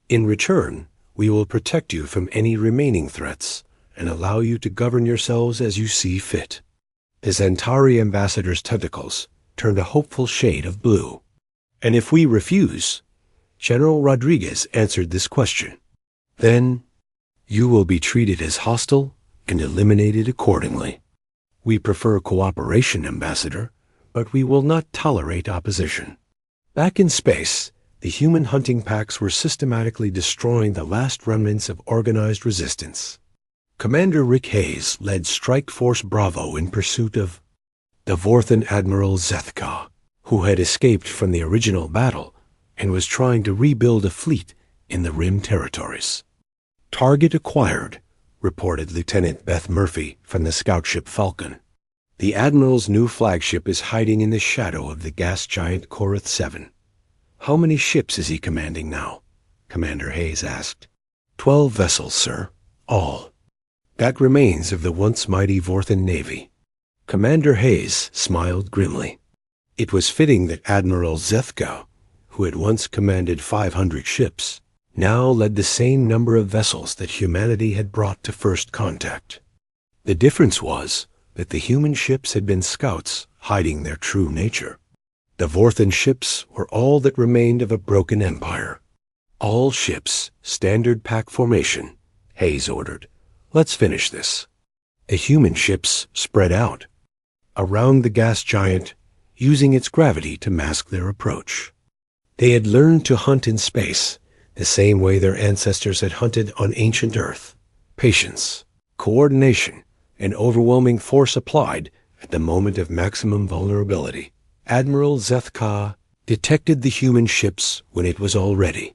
In return, we will protect you from any remaining threats and allow you to govern yourselves as you see fit. The Zentari ambassador's tentacles turned a hopeful shade of blue. And if we refuse, General Rodriguez answered this question, then you will be treated as hostile and eliminated accordingly. We prefer cooperation, Ambassador, but we will not tolerate opposition. Back in space, the human hunting packs were systematically destroying the last remnants of organized resistance. Commander Rick Hayes led Strike Force Bravo in pursuit of the Vorthan Admiral Zethka, who had escaped from the original battle and was trying to rebuild a fleet in the Rim territories. Target acquired, reported Lieutenant Beth Murphy from the scout ship Falcon. The Admiral's new flagship is hiding in the shadow of the gas giant Korath 7. How many ships is he commanding now? Commander Hayes asked. 12 vessels, sir. All. That remains of the once mighty Vorthan Navy. Commander Hayes smiled grimly. It was fitting that Admiral Zethka, who had once commanded 500 ships, now led the same number of vessels that humanity had brought to first contact. The difference was that the human ships had been scouts hiding their true nature. The Vorthan ships were all that remained of a broken empire. All ships, standard pack formation, Hayes ordered. Let's finish this. The human ships spread out around the gas giant, using its gravity to mask their approach. They had learned to hunt in space the same way their ancestors had hunted on ancient Earth. Patience, coordination, and overwhelming force applied at the moment of maximum vulnerability. Admiral Zethka detected the human ships when it was all ready.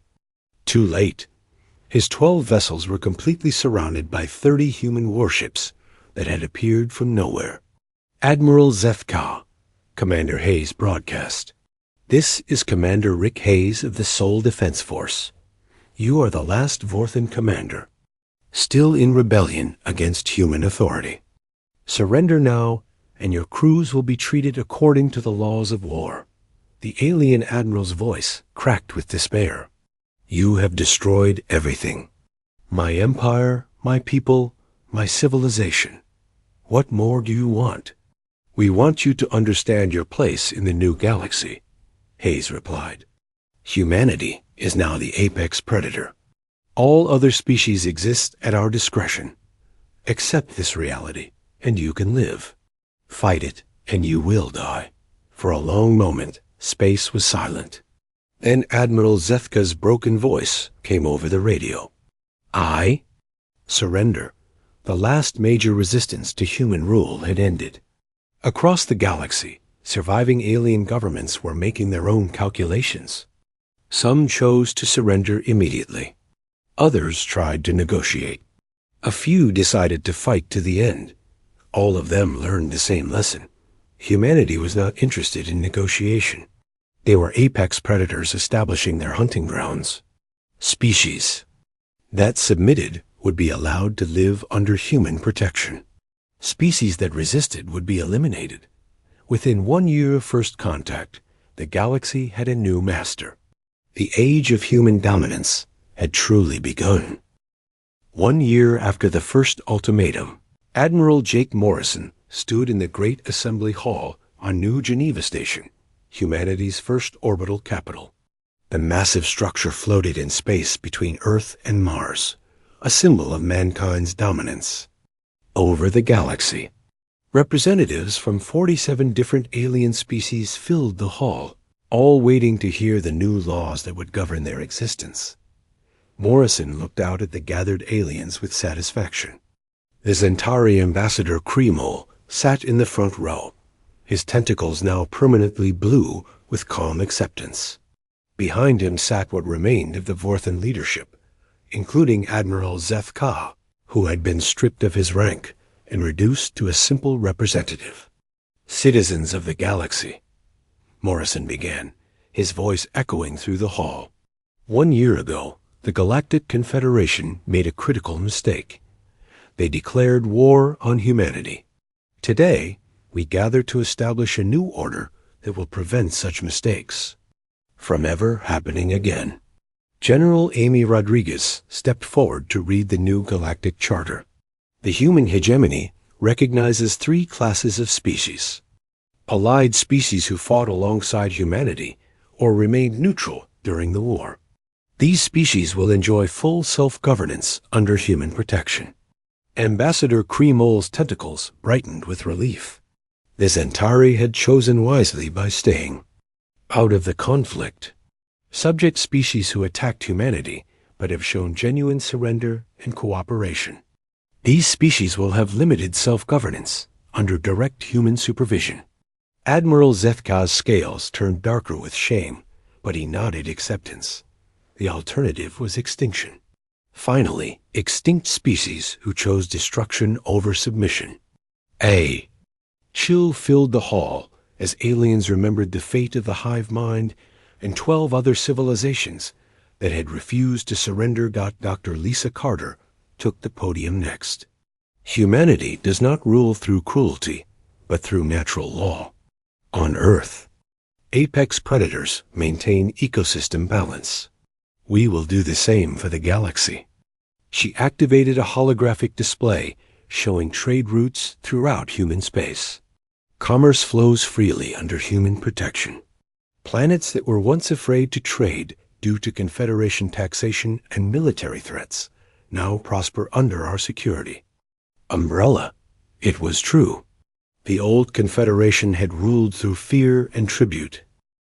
Too late. His 12 vessels were completely surrounded by 30 human warships that had appeared from nowhere. Admiral Zethka, Commander Hayes broadcast. This is Commander Rick Hayes of the Sol Defense Force. You are the last Vorthan commander, still in rebellion against human authority. Surrender now, and your crews will be treated according to the laws of war. The alien admiral's voice cracked with despair. You have destroyed everything. My empire, my people, my civilization. What more do you want? We want you to understand your place in the new galaxy, Hayes replied. Humanity is now the apex predator. All other species exist at our discretion. Accept this reality, and you can live. Fight it, and you will die. For a long moment, space was silent. Then Admiral Zethka's broken voice came over the radio. I? Surrender. The last major resistance to human rule had ended. Across the galaxy, surviving alien governments were making their own calculations. Some chose to surrender immediately. Others tried to negotiate. A few decided to fight to the end. All of them learned the same lesson. Humanity was not interested in negotiation. They were apex predators establishing their hunting grounds. Species that submitted would be allowed to live under human protection. Species that resisted would be eliminated. Within 1 year of first contact, the galaxy had a new master. The age of human dominance had truly begun. 1 year after the first ultimatum, Admiral Jake Morrison stood in the Great Assembly Hall on New Geneva Station, humanity's first orbital capital. The massive structure floated in space between Earth and Mars, a symbol of mankind's dominance. Over the galaxy, representatives from 47 different alien species filled the hall, all waiting to hear the new laws that would govern their existence. Morrison looked out at the gathered aliens with satisfaction. The Zentari ambassador Kremol sat in the front row, his tentacles now permanently blue with calm acceptance. Behind him sat what remained of the Vorthan leadership, including Admiral Zethka, who had been stripped of his rank and reduced to a simple representative. Citizens of the galaxy, Morrison began, his voice echoing through the hall. 1 year ago, the Galactic Confederation made a critical mistake. They declared war on humanity. Today, we gather to establish a new order that will prevent such mistakes from ever happening again. General Amy Rodriguez stepped forward to read the new Galactic Charter. The human hegemony recognizes three classes of species: allied species who fought alongside humanity or remained neutral during the war. These species will enjoy full self-governance under human protection. Ambassador Kremol's tentacles brightened with relief. The Zentari had chosen wisely by staying out of the conflict. Subject species who attacked humanity but have shown genuine surrender and cooperation. These species will have limited self-governance under direct human supervision. Admiral Zethka's scales turned darker with shame, but he nodded acceptance. The alternative was extinction. Finally, extinct species who chose destruction over submission. A chill filled the hall as aliens remembered the fate of the hive mind and 12 other civilizations that had refused to surrender. Dr. Lisa Carter took the podium next. Humanity does not rule through cruelty, but through natural law. On Earth, apex predators maintain ecosystem balance. We will do the same for the galaxy. She activated a holographic display showing trade routes throughout human space. Commerce flows freely under human protection. Planets that were once afraid to trade due to Confederation taxation and military threats now prosper under our security. Umbrella, it was true. The old Confederation had ruled through fear and tribute.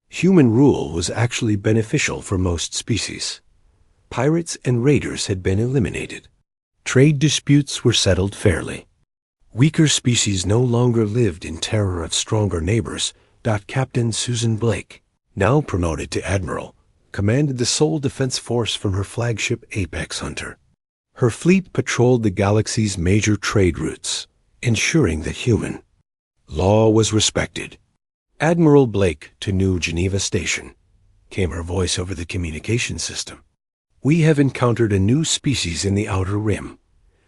Human rule was actually beneficial for most species. Pirates and raiders had been eliminated. Trade disputes were settled fairly. Weaker species no longer lived in terror of stronger neighbors. Captain Susan Blake, now promoted to admiral, commanded the sole defense force from her flagship Apex Hunter. Her fleet patrolled the galaxy's major trade routes, ensuring that human law was respected. Admiral Blake to New Geneva Station, came her voice over the communication system. We have encountered a new species in the Outer Rim.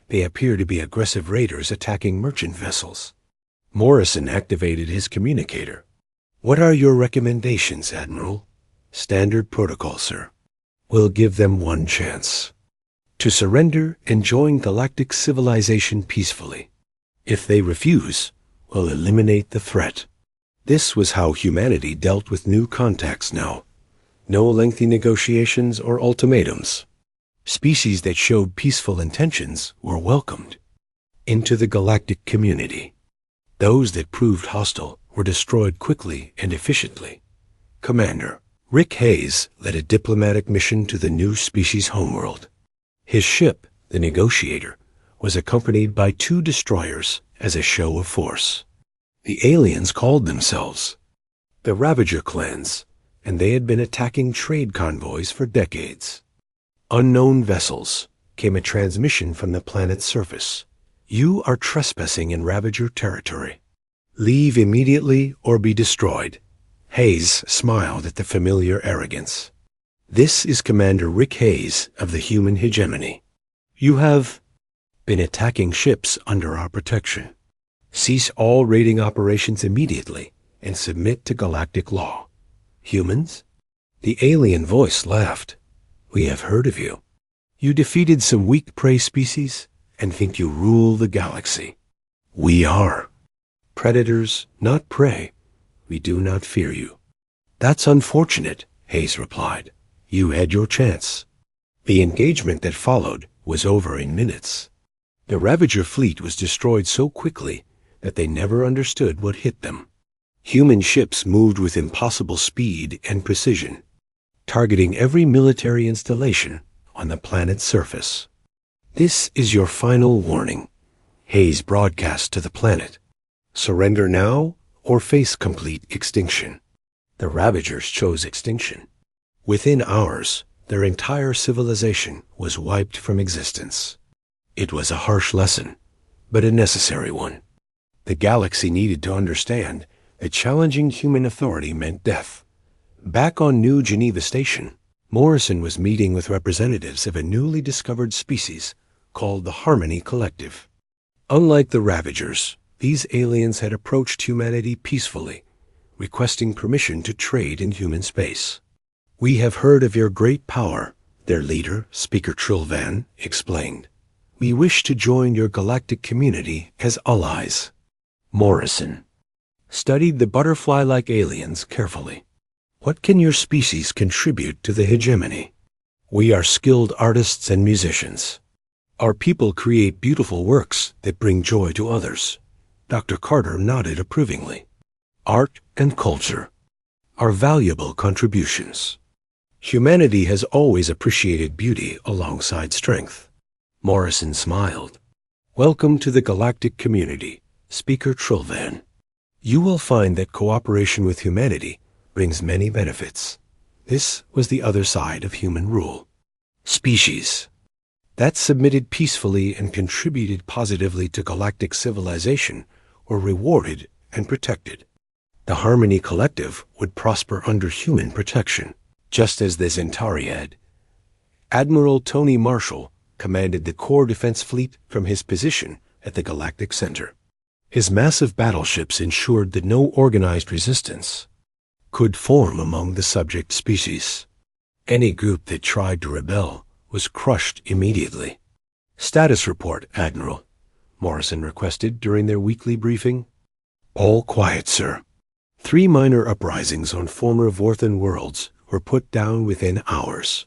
They appear to be aggressive raiders attacking merchant vessels. Morrison activated his communicator. What are your recommendations, Admiral? Standard protocol, sir. We'll give them one chance to surrender and join galactic civilization peacefully. If they refuse, we'll eliminate the threat. This was how humanity dealt with new contacts now. No lengthy negotiations or ultimatums. Species that showed peaceful intentions were welcomed into the galactic community. Those that proved hostile were destroyed quickly and efficiently. Commander Rick Hayes led a diplomatic mission to the new species' homeworld. His ship, the Negotiator, was accompanied by 2 destroyers as a show of force. The aliens called themselves the Ravager clans, and they had been attacking trade convoys for decades. Unknown vessels, came a transmission from the planet's surface. You are trespassing in Ravager territory. Leave immediately or be destroyed. Hayes smiled at the familiar arrogance. This is Commander Rick Hayes of the human hegemony. You have been attacking ships under our protection. Cease all raiding operations immediately and submit to galactic law. Humans? The alien voice laughed. We have heard of you. You defeated some weak prey species and think you rule the galaxy. We are predators, not prey. We do not fear you. That's unfortunate, Hayes replied. You had your chance. The engagement that followed was over in minutes. The Ravager fleet was destroyed so quickly that they never understood what hit them. Human ships moved with impossible speed and precision, targeting every military installation on the planet's surface. This is your final warning, Hayes broadcast to the planet. Surrender now or face complete extinction. The Ravagers chose extinction. Within hours, their entire civilization was wiped from existence. It was a harsh lesson, but a necessary one. The galaxy needed to understand that challenging human authority meant death. Back on New Geneva Station, Morrison was meeting with representatives of a newly discovered species called the Harmony Collective. Unlike the Ravagers, these aliens had approached humanity peacefully, requesting permission to trade in human space. We have heard of your great power, their leader, Speaker Trilvan, explained. We wish to join your galactic community as allies. Morrison studied the butterfly-like aliens carefully. What can your species contribute to the hegemony? We are skilled artists and musicians. Our people create beautiful works that bring joy to others. Dr. Carter nodded approvingly. Art and culture are valuable contributions. Humanity has always appreciated beauty alongside strength. Morrison smiled. Welcome to the galactic community, Speaker Trilvan. You will find that cooperation with humanity brings many benefits. This was the other side of human rule. Species that submitted peacefully and contributed positively to galactic civilization were rewarded and protected. The Harmony Collective would prosper under human protection, just as the Zentari had. Admiral Tony Marshall commanded the Core Defense Fleet from his position at the Galactic Center. His massive battleships ensured that no organized resistance could form among the subject species. Any group that tried to rebel was crushed immediately. Status report, Admiral, Morrison requested during their weekly briefing. All quiet, sir. 3 minor uprisings on former Vorthan worlds were put down within hours.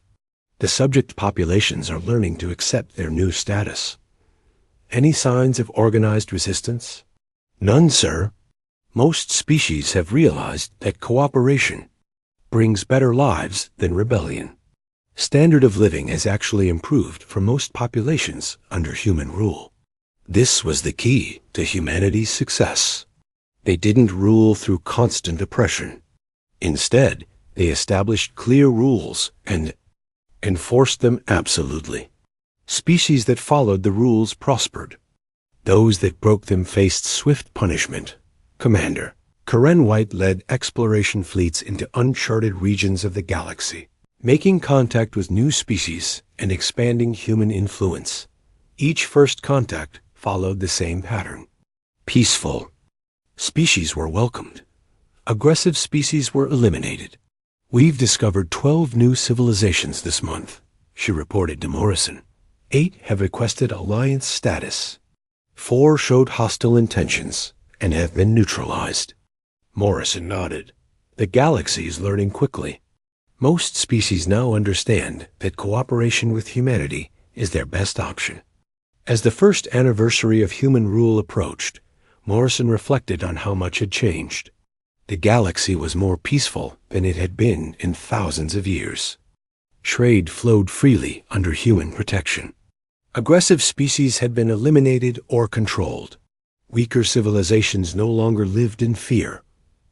The subject populations are learning to accept their new status. Any signs of organized resistance? None, sir. Most species have realized that cooperation brings better lives than rebellion. Standard of living has actually improved for most populations under human rule. This was the key to humanity's success. They didn't rule through constant oppression. Instead, they established clear rules and enforced them absolutely. Species that followed the rules prospered. Those that broke them faced swift punishment. Commander, Karen White led exploration fleets into uncharted regions of the galaxy, making contact with new species and expanding human influence. Each first contact followed the same pattern. Peaceful. Species were welcomed. Aggressive species were eliminated. We've discovered 12 new civilizations this month, she reported to Morrison. 8 have requested alliance status. 4 showed hostile intentions and have been neutralized. Morrison nodded. The galaxy is learning quickly. Most species now understand that cooperation with humanity is their best option. As the first anniversary of human rule approached, Morrison reflected on how much had changed. The galaxy was more peaceful than it had been in thousands of years. Trade flowed freely under human protection. Aggressive species had been eliminated or controlled. Weaker civilizations no longer lived in fear.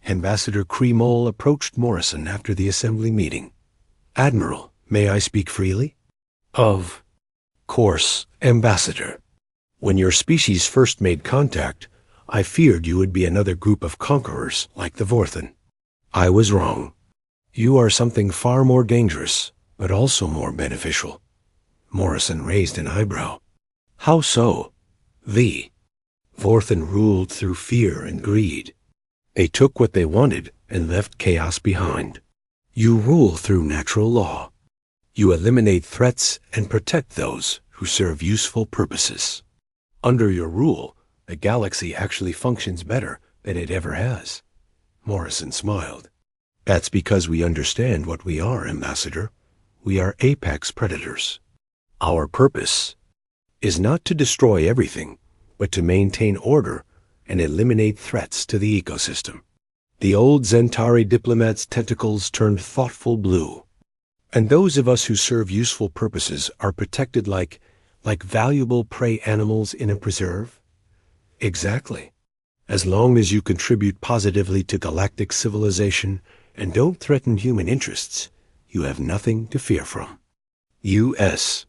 Ambassador Kremol approached Morrison after the assembly meeting. Admiral, may I speak freely? Of course, Ambassador. When your species first made contact, I feared you would be another group of conquerors like the Vorthan. I was wrong. You are something far more dangerous, but also more beneficial. Morrison raised an eyebrow. How so? The Vorthan ruled through fear and greed. They took what they wanted and left chaos behind. You rule through natural law. You eliminate threats and protect those who serve useful purposes. Under your rule, the galaxy actually functions better than it ever has. Morrison smiled. That's because we understand what we are, Ambassador. We are apex predators. Our purpose is not to destroy everything, but to maintain order and eliminate threats to the ecosystem. The old Zentari diplomats' tentacles turned thoughtful blue. And those of us who serve useful purposes are protected like valuable prey animals in a preserve? Exactly. As long as you contribute positively to galactic civilization and don't threaten human interests, you have nothing to fear from. U.S.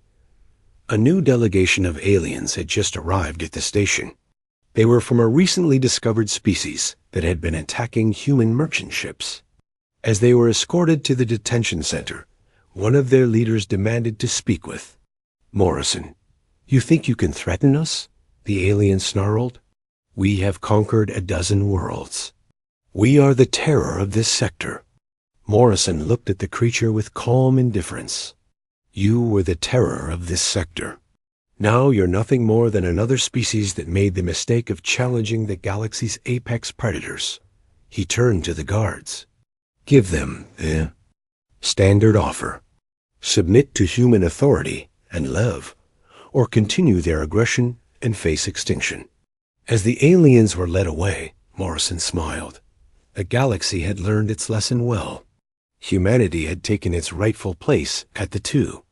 A new delegation of aliens had just arrived at the station. They were from a recently discovered species that had been attacking human merchant ships. As they were escorted to the detention center, one of their leaders demanded to speak with Morrison. You think you can threaten us? The alien snarled. We have conquered a dozen worlds. We are the terror of this sector. Morrison looked at the creature with calm indifference. You were the terror of this sector. Now you're nothing more than another species that made the mistake of challenging the galaxy's apex predators. He turned to the guards. Give them the standard offer. Submit to human authority and live, or continue their aggression and face extinction. As the aliens were led away, Morrison smiled. The galaxy had learned its lesson well. Humanity had taken its rightful place at the two.